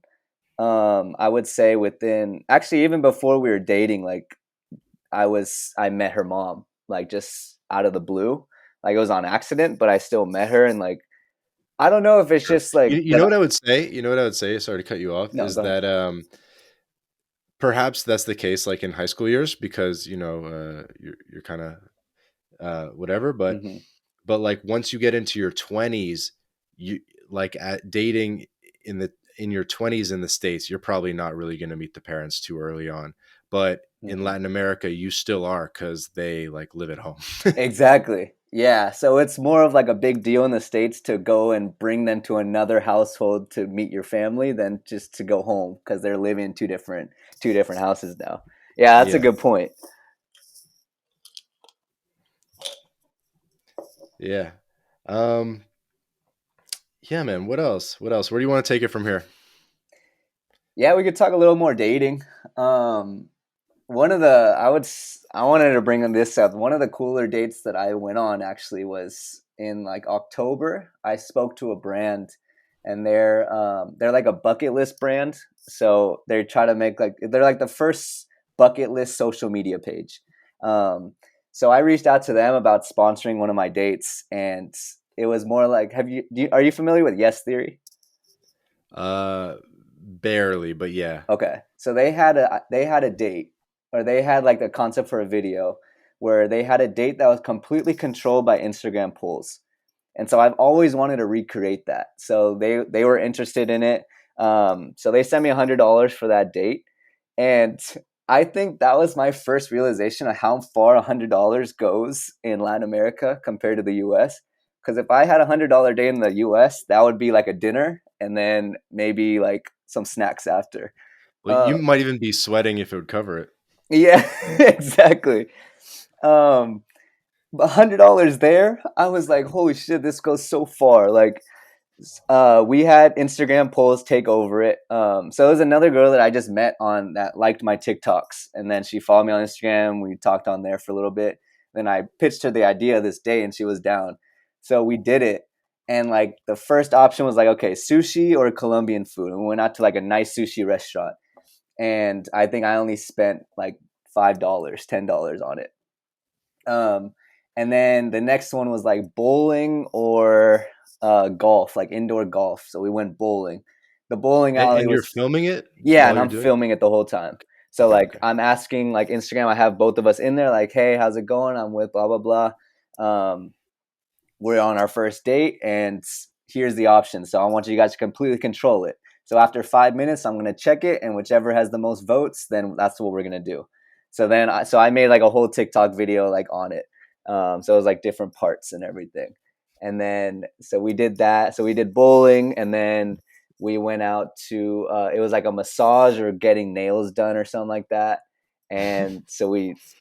I would say within actually even before we were dating, like I met her mom like just out of the blue. Like it was on accident, but I still met her and like I don't know if it's Sure. just like You that. know what I would say? You know what I would say? Sorry to cut you off. No, Is go ahead. that perhaps that's the case like in high school years because you're kind of whatever, Hmm. but like once you get into your 20s, you like at dating in your 20s in the States, you're probably not really going to meet the parents too early on. But in Hmm. Latin America, you still are cuz they like live at home. Exactly. Yeah. So it's more of like a big deal in the States to go and bring them to another household to meet your family than just to go home because they're living in two different houses now. Yeah, that's a Yeah. good point. Yeah. Um yeah, man, what else? What else? Where do you want to take it from here? Yeah, we could talk a little more dating. Um, one of the I wanted to bring this up. One of the cooler dates that I went on actually was in like October. I spoke to a brand, and they're like a bucket list brand. So they try to make like they're like the first bucket list social media page. Um, so I reached out to them about sponsoring one of my dates, and it was more like, are you familiar with Yes Theory? Barely, but yeah. Okay. So they had a date, or they had like the concept for a video where they had a date that was completely controlled by Instagram polls. And so I've always wanted to recreate that. So they were interested in it. So they sent me $100 for that date, and I think that was my first realization of how far $100 goes in Latin America compared to the U.S. Because if I had $100 day in the U.S., that would be like a dinner and then maybe like some snacks after. Well, Uh, you might even be sweating if it would cover it. yeah, exactly. Um, but $100 there, I was like, holy shit, this goes so far. Like, we had Instagram polls take over it. So it was another girl that I just met on that liked my TikToks, and then she followed me on Instagram. We talked on there for a little bit. Then I pitched her the idea this day, and she was down. So we did it, and like the first option was like, okay, sushi or Colombian food, and we went out to like a nice sushi restaurant, and I think I only spent like $5, $10 on it. Um, and then the next one was like bowling or golf, like indoor golf. So we went bowling. The bowling alley And you're was, filming it yeah, while and you're I'm doing it? filming it the whole time. So Okay, like okay. I'm asking like Instagram, I have both of us in there, like, hey, how's it going? I'm with blah blah blah. We're on our first date, and here's the option. So I want you guys to completely control it. So after 5 minutes, I'm gonna check it, and whichever has the most votes, then that's what we're gonna do. So I made like a whole TikTok video like on it. So it was like different parts and everything. And then so we did that. So we did bowling, and then we went out to it was like a massage or getting nails done or something like that. And so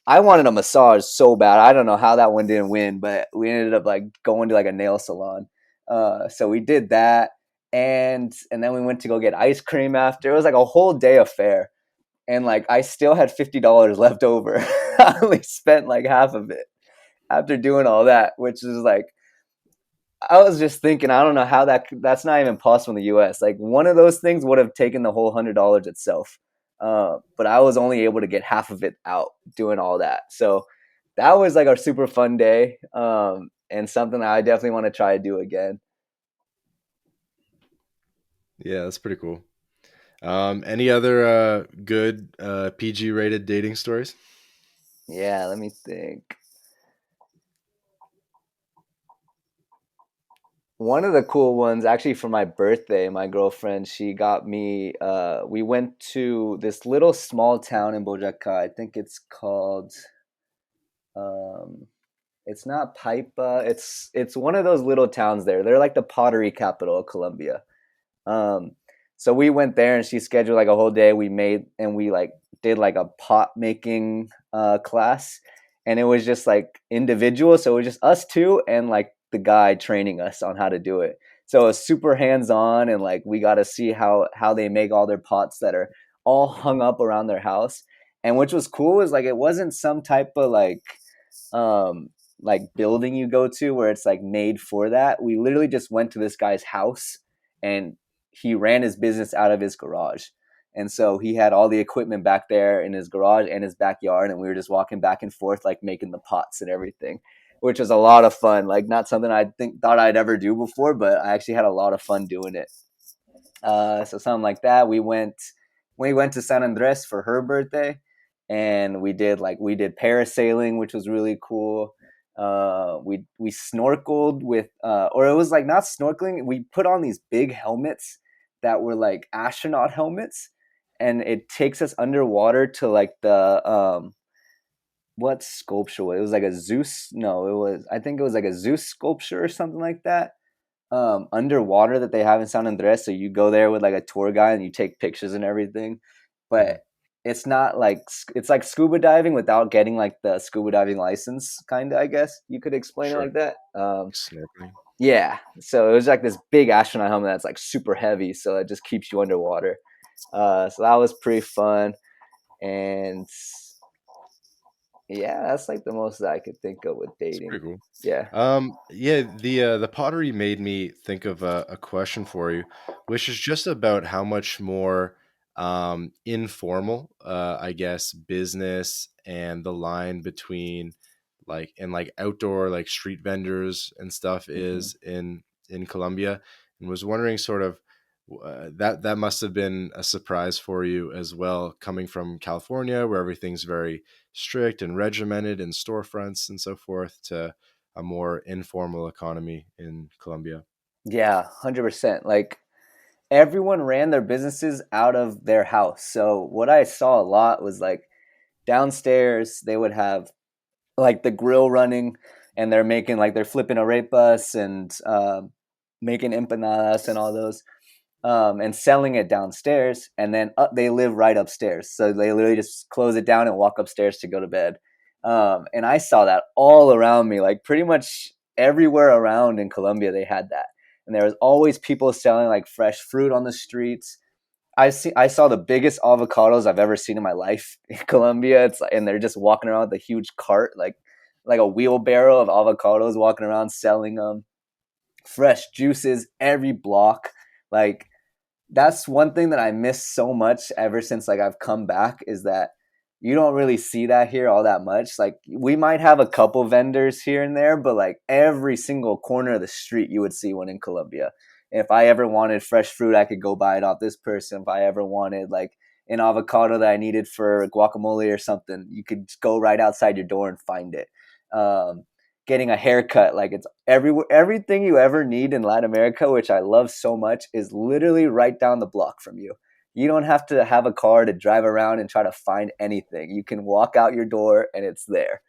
I wanted a massage so bad. I don't know how that one didn't win, but we ended up like going to like a nail salon. So we did that, and then we went to go get ice cream after. It was like a whole day affair, and like I still had $50 left over. I only spent like half of it after doing all that, which is like I was just thinking, I don't know how that's not even possible in the U.S. Like one of those things would have taken the whole $100 itself, but I was only able to get half of it out doing all that. So that was like a super fun day, and something that I definitely want to try to do again. Yeah, that's pretty cool. Any other good PG rated dating stories? Yeah, let me think. One of the cool ones, actually, for my birthday, my girlfriend, she got me. We went to this little small town in Bojaca. I think it's called. Um, It's not Paipa. It's one of those little towns there. They're like the pottery capital of Colombia. Um, so we went there, and she scheduled like a whole day. We made and we like did like a pot making class, and it was just like individual. So it was just us two and like the guy training us on how to do it. So it was super hands on, and like we got to see how they make all their pots that are all hung up around their house. And which was cool is like it wasn't some type of um like building you go to where it's like made for that. We literally just went to this guy's house, and he ran his business out of his garage. And so he had all the equipment back there in his garage and his backyard, and we were just walking back and forth like making the pots and everything, which was a lot of fun. Like not something I think thought I'd ever do before, but I actually had a lot of fun doing it. So something like that. We went to San Andres for her birthday, and we did parasailing, which was really cool. We snorkeled with, or it was like not snorkeling. We put on these big helmets that were like astronaut helmets, and it takes us underwater to like the what sculpture? It was like a Zeus. No, it was. I think it was like a Zeus sculpture or something like that, underwater that they have in San Andres. So you go there with like a tour guide and you take pictures and everything. But Mhm. it's not like it's like scuba diving without getting like the scuba diving license, kind of. I guess you could explain it Sure. like that. Snorkeling. Yeah. So it was like this big astronaut helmet that's like super heavy, so it just keeps you underwater. So that was pretty fun, and yeah, that's like the most that I could think of with It's dating. pretty cool. Yeah. Yeah, the pottery made me think of a question for you, which is just about how much more informal, I guess, business and the line between like outdoor like street vendors and stuff Hmm. is in Colombia, and was wondering sort of that must have been a surprise for you as well, coming from California where everything's very strict and regimented in storefronts and so forth, to a more informal economy in Colombia. Yeah, 100%. Like everyone ran their businesses out of their house. So what I saw a lot was like downstairs they would have like the grill running, and they're flipping arepas and making empanadas and all those, and selling it downstairs. And then they live right upstairs, so they literally just close it down and walk upstairs to go to bed. And I saw that all around me, like pretty much everywhere around in Colombia they had that. And there was always people selling like fresh fruit on the streets. I saw the biggest avocados I've ever seen in my life in Colombia. It's like, and they're just walking around with a huge cart, like a wheelbarrow of avocados, walking around selling them. Fresh juices every block. Like that's one thing that I miss so much ever since like I've come back, is that you don't really see that here all that much. Like we might have a couple vendors here and there, but like every single corner of the street you would see one in Colombia. And if I ever wanted fresh fruit, I could go buy it off this person. If I ever wanted like an avocado that I needed for guacamole or something, you could just go right outside your door and find it. Um, Getting a haircut, like it's everything you ever need in Latin America, which I love so much, is literally right down the block from you. You don't have to have a car to drive around and try to find anything. You can walk out your door and it's there.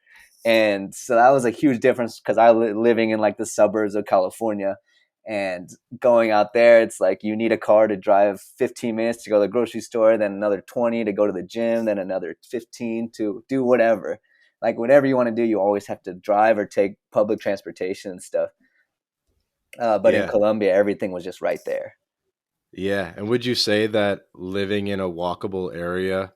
And so that was a huge difference because living in like the suburbs of California, and going out there, it's like you need a car to drive 15 minutes to go to the grocery store, then another 20 to go to the gym, then another 15 to do whatever. Like whatever you want to do, you always have to drive or take public transportation and stuff. But in Yeah. Colombia, everything was just right there. Yeah. And would you say that living in a walkable area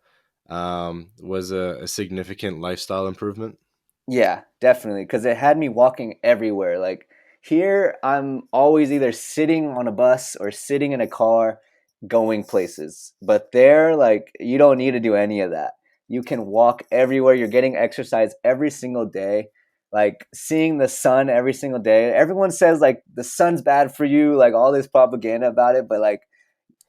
was a significant lifestyle improvement? Yeah, definitely. Because it had me walking everywhere. Like here, I'm always either sitting on a bus or sitting in a car going places. But there, like, you don't need to do any of that. You can walk everywhere. You're getting exercise every single day. Like seeing the sun every single day. Everyone says, like, the sun's bad for you, like, all this propaganda about it. But, like,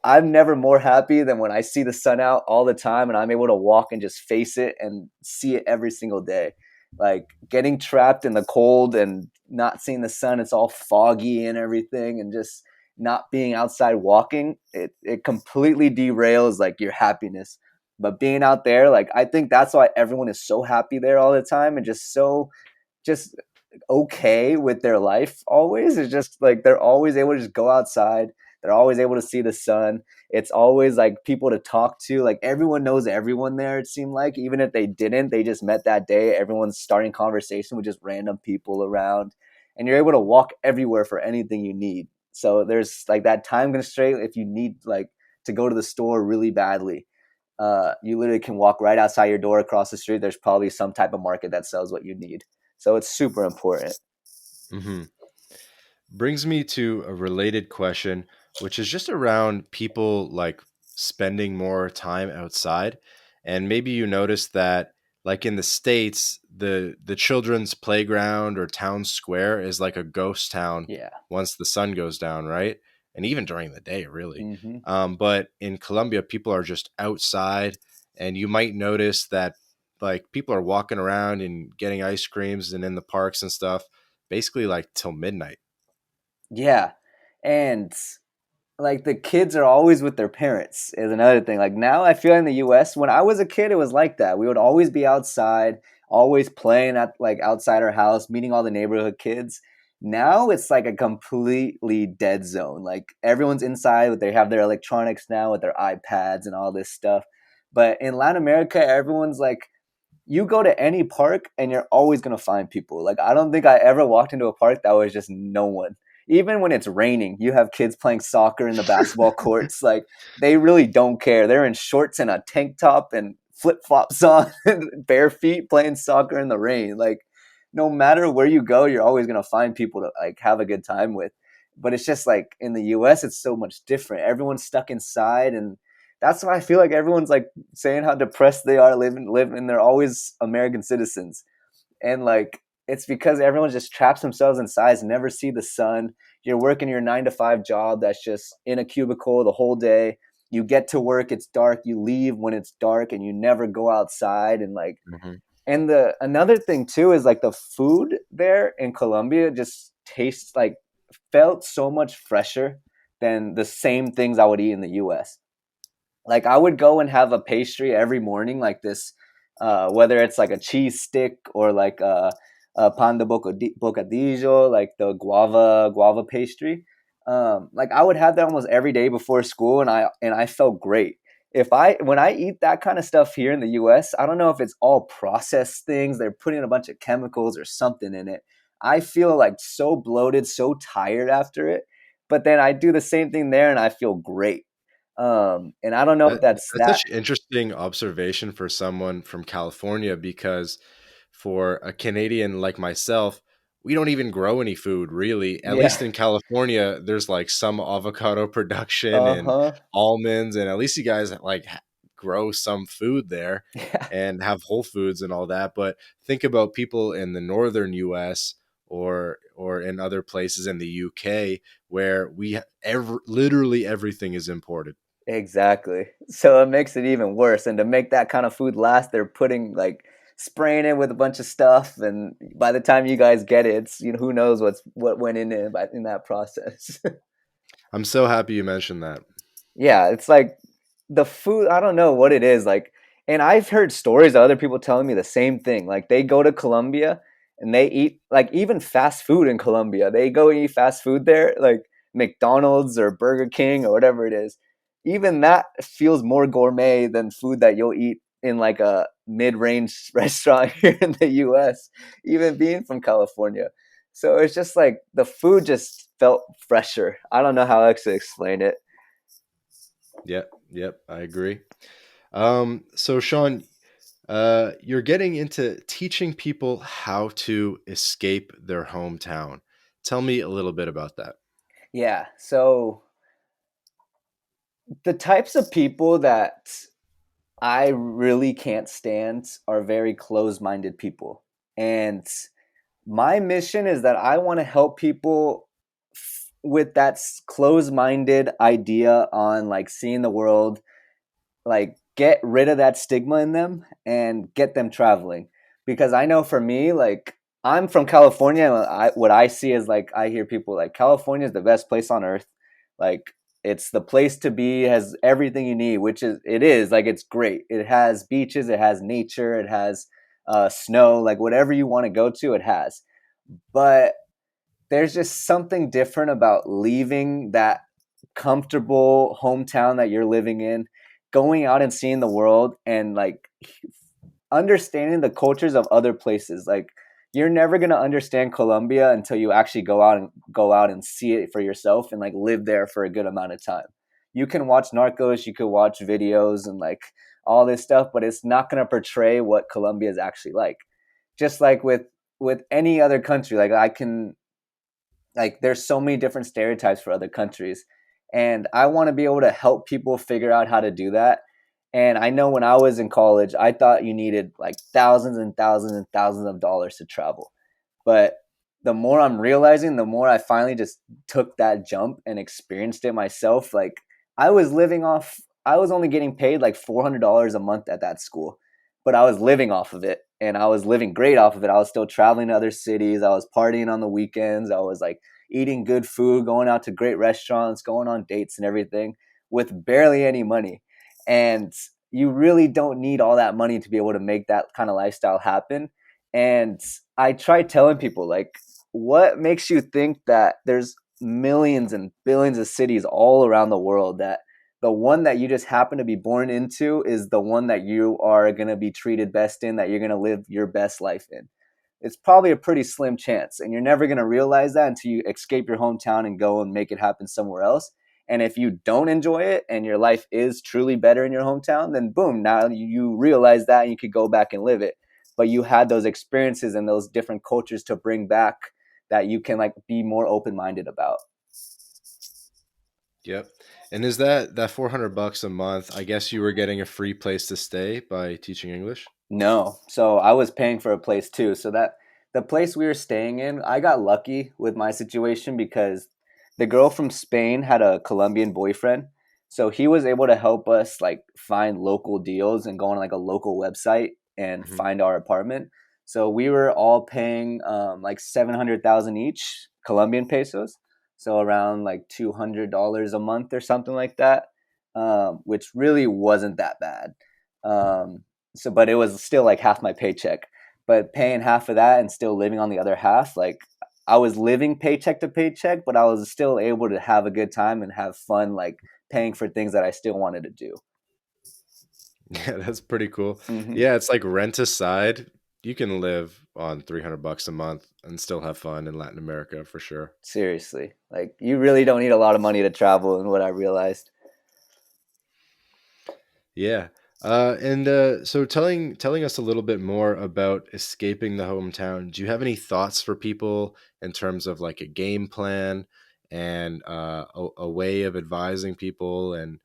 I'm never more happy than when I see the sun out all the time and I'm able to walk and just face it and see it every single day. Like getting trapped in the cold and not seeing the sun, it's all foggy and everything, and just not being outside walking, it completely derails like your happiness. But being out there, like I think that's why everyone is so happy there all the time and just okay with their life always. It's just like they're always able to just go outside. They're always able to see the sun. It's always like people to talk to. Like everyone knows everyone there, it seemed like. Even if they didn't, they just met that day. Everyone's starting conversation with just random people around. And you're able to walk everywhere for anything you need. So there's like that time constraint if you need like to go to the store really badly. You literally can walk right outside your door across the street. There's probably some type of market that sells what you need. So it's super important. Hmm. Brings me to a related question, which is just around people like spending more time outside. And maybe you noticed that, like in the States, the children's playground or town square is like a ghost town Yeah. once the sun goes down, right? And even during the day, really. Hmm. But in Colombia, people are just outside, and you might notice that like people are walking around and getting ice creams and in the parks and stuff, basically like till midnight. Yeah. And like the kids are always with their parents is another thing. Like now I feel in the US, when I was a kid, it was like that. We would always be outside, always playing at like outside our house, meeting all the neighborhood kids. Now it's like a completely dead zone. Like everyone's inside, they have their electronics now with their iPads and all this stuff. But in Latin America, everyone's like, you go to any park and you're always going to find people. Like I don't think I ever walked into a park that was just no one. Even when it's raining, you have kids playing soccer in the basketball courts. Like they really don't care. They're in shorts and a tank top and flip-flops on, bare feet playing soccer in the rain. Like no matter where you go, you're always going to find people to like have a good time with. But it's just like in the US it's so much different. Everyone's stuck inside, and that's why I feel like everyone's like saying how depressed they are living. They're always American citizens, and like it's because everyone just traps themselves inside and never see the sun. You're working your 9 to 5 job that's just in a cubicle the whole day. You get to work, it's dark, you leave when it's dark, and you never go outside. And like, Mhm. and the another thing too is like the food there in Colombia just tastes like, felt so much fresher than the same things I would eat in the US. Like I would go and have a pastry every morning, like this, whether it's like a cheese stick or like a pan de bocadillo, like the guava pastry. Like I would have that almost every day before school, and I felt great. If I when I eat that kind of stuff here in the U.S., I don't know if it's all processed things. They're putting a bunch of chemicals or something in it. I feel like so bloated, so tired after it. But then I do the same thing there, and I feel great. And I don't know if That that's that's that. such an interesting observation for someone from California because for a Canadian like myself, we don't even grow any food really. At Yeah. least in California, there's like some avocado production Uh and huh. almonds, and at least you guys like grow some food there Yeah. and have whole foods and all that. But think about people in the northern US or in other places in the UK where literally everything is imported. Exactly. So it makes it even worse. And to make that kind of food last, they're putting like spraying it with a bunch of stuff. And by the time you guys get it, it's who knows what went in it in that process. I'm so happy you mentioned that. Yeah, it's like the food, I don't know what it is like. And I've heard stories of other people telling me the same thing. Like they go to Colombia and they eat like even fast food in Colombia. They go eat fast food there, like McDonald's or Burger King or whatever it is. Even that feels more gourmet than food that you'll eat in like a mid-range restaurant here in the US, even being from California. So it's just like the food just felt fresher. I don't know how else to explain it. Yep, yep, I agree. So Sean, you're getting into teaching people how to escape their hometown. Tell me a little bit about that. Yeah. So the types of people that I really can't stand are very closed minded people. And my mission is that I want to help people with that closed minded idea on like seeing the world, like get rid of that stigma in them and get them traveling. Because I know for me, like I'm from California, and what I see is like I hear people like California is the best place on earth. Like it's the place to be, has everything you need, which is it is like it's great. It has beaches, it has nature, it has snow, like whatever you want to go to, it has. But there's just something different about leaving that comfortable hometown that you're living in, going out and seeing the world and like understanding the cultures of other places. Like you're never going to understand Colombia until you actually go out and see it for yourself and like live there for a good amount of time. You can watch Narcos, you could watch videos and like all this stuff, but it's not going to portray what Colombia is actually like. Just like with any other country, like I can like there's so many different stereotypes for other countries, and I want to be able to help people figure out how to do that. And I know when I was in college I thought you needed like thousands and thousands and thousands of dollars to travel, but the more I'm realizing, the more I finally just took that jump and experienced it myself. Like I was only getting paid like $400 a month at that school, but I was living off of it and I was living great off of it. I was still traveling to other cities. I was partying on the weekends. I was like eating good food, going out to great restaurants, going on dates and everything with barely any money. And you really don't need all that money to be able to make that kind of lifestyle happen. And I try telling people like, what makes you think that there's millions and billions of cities all around the world that the one that you just happen to be born into is the one that you are going to be treated best in, that you're going to live your best life in? It's probably a pretty slim chance, and you're never going to realize that until you escape your hometown and go and make it happen somewhere else. And if you don't enjoy it and your life is truly better in your hometown, then boom, now you realize that and you could go back and live it. But you had those experiences and those different cultures to bring back that you can like be more open minded about. Yep. And is that $400 a month? I guess you were getting a free place to stay by teaching English. No. So I was paying for a place too. So that the place we were staying in, I got lucky with my situation because the girl from Spain had a Colombian boyfriend. So he was able to help us like find local deals and go on like a local website and Hmm. find our apartment. So we were all paying like 700,000 each Colombian pesos. So around like $200 a month or something like that, which really wasn't that bad. Um, so but it was still like half my paycheck, but paying half of that and still living on the other half, like I was living paycheck to paycheck, but I was still able to have a good time and have fun, like paying for things that I still wanted to do. Yeah, that's pretty cool. Hmm. Yeah, it's like rent aside, you can live on $300 a month and still have fun in Latin America for sure. Seriously, like you really don't need a lot of money to travel, and what I realized. Yeah. And so telling us a little bit more about escaping the hometown. Do you have any thoughts for people in terms of like a game plan and a way of advising people and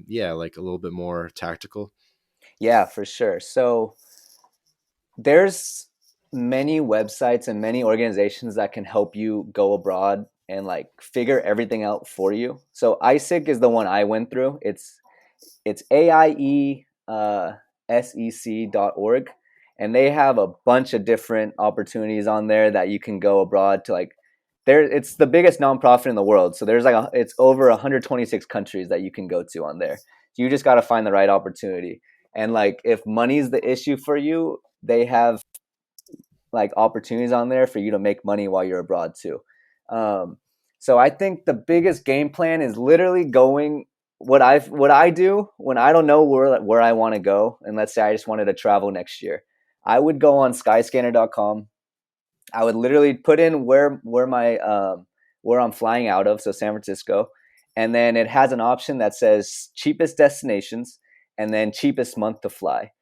yeah, like a little bit more tactical? Yeah, for sure. So there's many websites and many organizations that can help you go abroad and like figure everything out for you. So ISIC is the one I went through. It's AIE SEC.org, and they have a bunch of different opportunities on there that you can go abroad to like there it's the biggest nonprofit in the world. So there's like it's over 126 countries that you can go to on there. You just got to find the right opportunity. And like if money's the issue for you, they have like opportunities on there for you to make money while you're abroad too. Um, so I think the biggest game plan is literally going what I do when I don't know where I want to go, and let's say I just wanted to travel next year. I would go on skyscanner.com. I would literally put in where I'm flying out of, so San Francisco, and then it has an option that says cheapest destinations and then cheapest month to fly,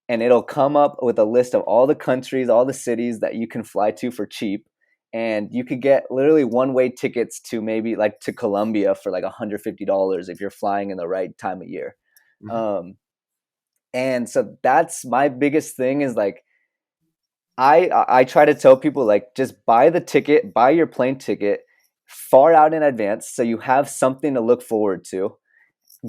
and it'll come up with a list of all the countries, all the cities that you can fly to for cheap. And you could get literally one way tickets to maybe like to Colombia for like $150 if you're flying in the right time of year. Hmm. Um, and so that's my biggest thing is like I try to tell people like just buy the ticket, buy your plane ticket far out in advance so you have something to look forward to.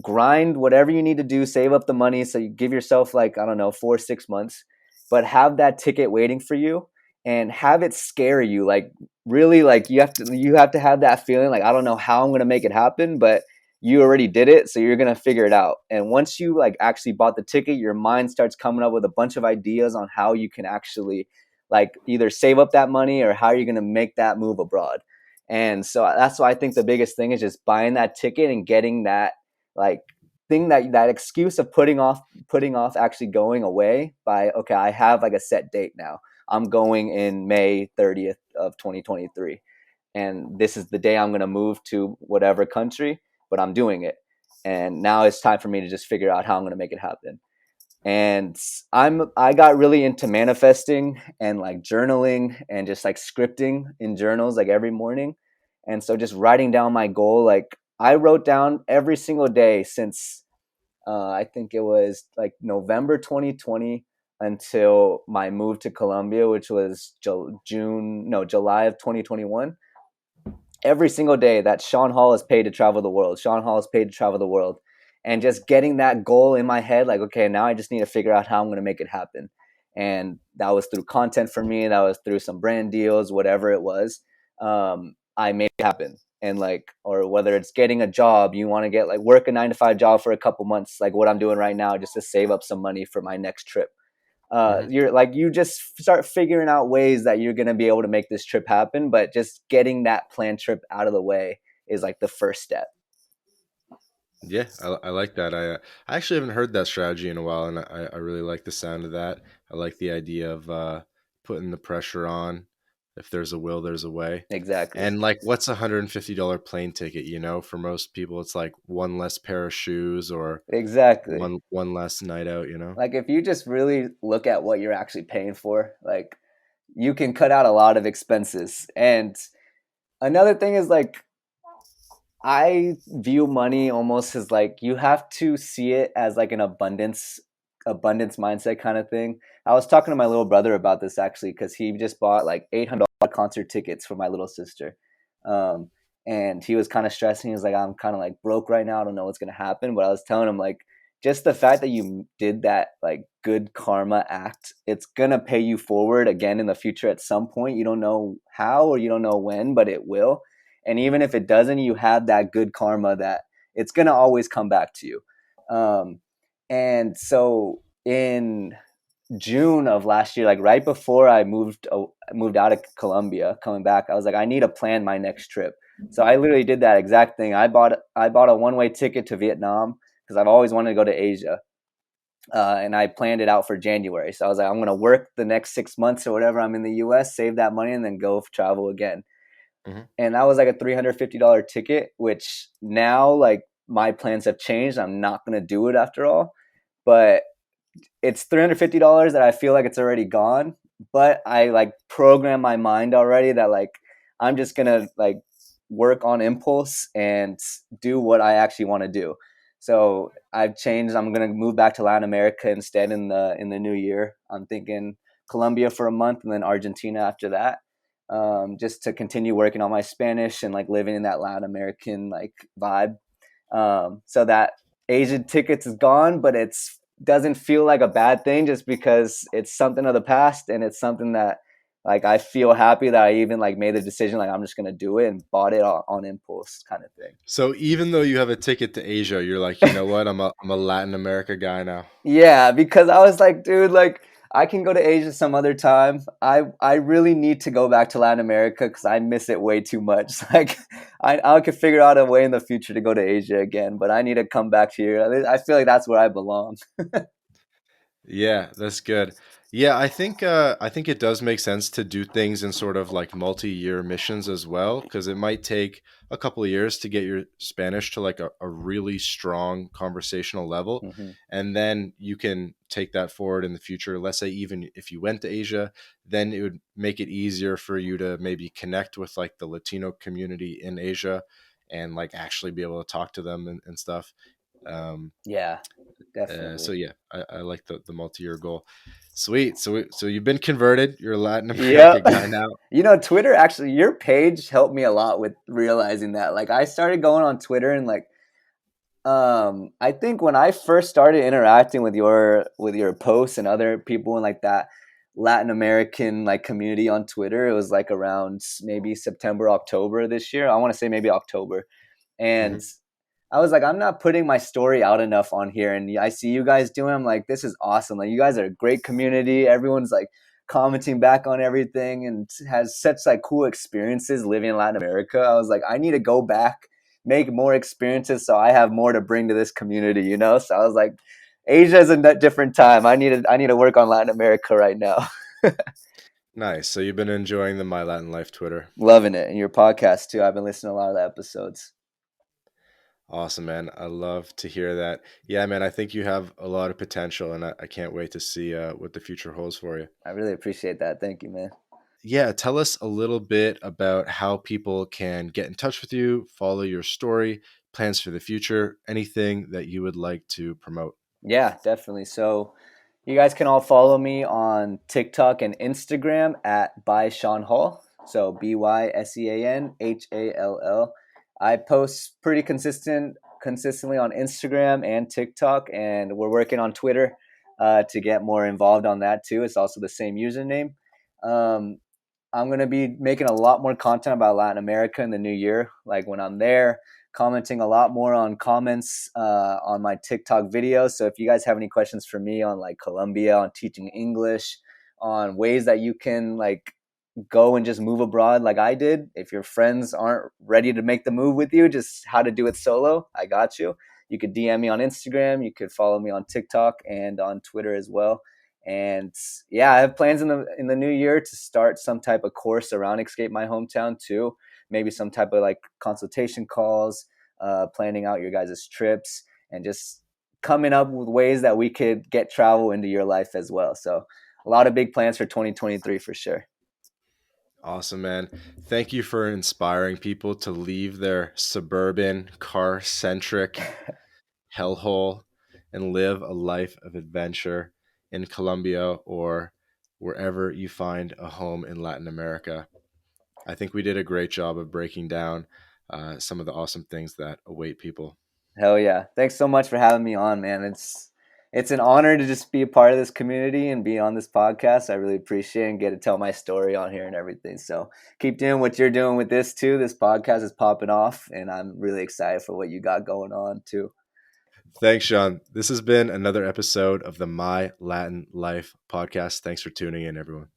Grind whatever you need to do, save up the money so you give yourself like I don't know 4 or 6 months, but have that ticket waiting for you and have it scare you like really like you have to have that feeling like I don't know how I'm gonna make it happen, but you already did it, so you're gonna figure it out. And once you like actually bought the ticket, your mind starts coming up with a bunch of ideas on how you can actually like either save up that money or how you're gonna make that move abroad. And so that's why I think the biggest thing is just buying that ticket and getting that like thing that excuse of putting off actually going away by okay I have like a set date now. I'm going in May 30th of 2023, and this is the day I'm going to move to whatever country, but I'm doing it, and now it's time for me to just figure out how I'm going to make it happen. And I got really into manifesting and like journaling and just like scripting in journals like every morning. And so just writing down my goal, like I wrote down every single day since I think it was like November 2020 until my move to Colombia, which was July of 2021. Every single day that Sean Hall is paid to travel the world. Sean Hall is paid to travel the world. And just getting that goal in my head, like, okay, now I just need to figure out how I'm going to make it happen. And that was through content for me. That was through some brand deals, whatever it was. I made it happen. And like, or whether it's getting a job, you want to get like work a 9 to 5 job for a couple months, like what I'm doing right now, just to save up some money for my next trip. Hmm. You're like you just start figuring out ways that you're going to be able to make this trip happen, but just getting that planned trip out of the way is like the first step. Yeah, I like that. I actually haven't heard that strategy in a while, and I really like the sound of that. I like the idea of putting the pressure on. If there's a will, there's a way. Exactly. And like, what's $150 plane ticket? You know, for most people, it's like one less pair of shoes or Exactly. one less night out. You know. Like if you just really look at what you're actually paying for, like you can cut out a lot of expenses. And another thing is like I view money almost as like you have to see it as like an abundance mindset kind of thing. I was talking to my little brother about this actually because he just bought like $800 concert tickets for my little sister. Um, and he was kind of stressing. He was like, I'm kind of like broke right now. I don't know what's gonna happen. But I was telling him like just the fact that you did that like good karma act, it's gonna pay you forward again in the future at some point. You don't know how or you don't know when, but it will. And even if it doesn't, you have that good karma that it's gonna always come back to you. Um, and so in June of last year, like right before I moved out of Colombia, coming back, I was like, I need to plan my next trip. So I literally did that exact thing. I bought a one way ticket to Vietnam because I've always wanted to go to Asia, and I planned it out for January. So I was like, I'm gonna work the next 6 months or whatever I'm in the U.S., save that money, and then go travel again. Mhm. And that was like a $350 ticket, which now like my plans have changed. I'm not gonna do it after all, but it's $350 that I feel like it's already gone, but I like program my mind already that like I'm just gonna like work on impulse and do what I actually want to do. So I've changed. I'm gonna move back to Latin America instead in the new year. I'm thinking Colombia for a month and then Argentina after that, just to continue working on my Spanish and like living in that Latin American like vibe. So that Asian tickets is gone, but it's doesn't feel like a bad thing just because it's something of the past and it's something that like I feel happy that I even like made the decision like I'm just gonna do it and bought it on impulse kind of So even though you have a ticket to Asia, you're like, you thing. know what? I'm a Latin America guy now. Yeah, because I was like, dude, like I can go to Asia some other time. I really need to go back to Latin America because I miss it way too much. Like I could figure out a way in the future to go to Asia again, but I need to come back here. I feel like that's where I belong. Yeah, that's good. Yeah, I think it does make sense to do things in sort of like multi-year missions as well, because it might take a couple of years to get your Spanish to like a really strong conversational level. Hmm. And then you can take that forward in the future. Let's say even if you went to Asia, then it would make it easier for you to maybe connect with like the Latino community in Asia and like actually be able to talk to them and stuff. Um, Yeah, so definitely. yeah, I like the multi-year goal. Sweet. So you've been converted. You're a Latin America Yep. guy now. Twitter actually, your page helped me a lot with realizing that. Like, I started going on Twitter and like, I think when I first started interacting with your posts and other people in like that Latin American like community on Twitter, it was like around maybe September, October this year. I want to say maybe October, and Hmm. I was like, I'm not putting my story out enough on here. And I see you guys doing. I'm like, this is awesome. Like, you guys are a great community. Everyone's like commenting back on everything and has such like cool experiences living in Latin America. I was like, I need to go back, make more experiences, so I have more to bring to this community. So I was like, Asia is a different time. I need to work on Latin America right now. Nice. So you've been enjoying the My Latin Life Twitter. Loving it, and your podcast too. I've been listening to a lot of the episodes. Awesome, man. I love to hear that. Yeah, man. I think you have a lot of potential, and I can't wait to see what the future holds for you. I really appreciate that. Thank you, man. Yeah, tell us a little bit about how people can get in touch with you, follow your story, plans for the future, anything that you would like to promote. Yeah, definitely. So you guys can all follow me on TikTok and Instagram at by Sean Hall. So BYSEANHALL. I post pretty consistently on Instagram and TikTok, and we're working on Twitter to get more involved on that too. It's also the same username. Um, I'm gonna be making a lot more content about Latin America in the new year. Like when I'm there, commenting a lot more on comments on my TikTok videos. So if you guys have any questions for me on like Colombia, on teaching English, on ways that you can like go and just move abroad like I did. If your friends aren't ready to make the move with you, just how to do it solo, I got you. You could DM me on Instagram. You could follow me on TikTok and on Twitter as well. And yeah, I have plans in the new year to start some type of course around Escape My Hometown too. Maybe some type of like consultation calls, planning out your guys' trips, and just coming up with ways that we could get travel into your life as well. So a lot of big plans for 2023 for sure. Awesome, man. Thank you for inspiring people to leave their suburban, car centric hellhole and live a life of adventure in Colombia or wherever you find a home in Latin America. I think we did a great job of breaking down some of the awesome things that await people. Hell yeah. Thanks so much for having me on, man. It's an honor to just be a part of this community and be on this podcast. I really appreciate it and get to tell my story on here and everything. So keep doing what you're doing with this too. This podcast is popping off and I'm really excited for what you got going on too. Thanks, Sean. This has been another episode of the My Latin Life podcast. Thanks for tuning in, everyone.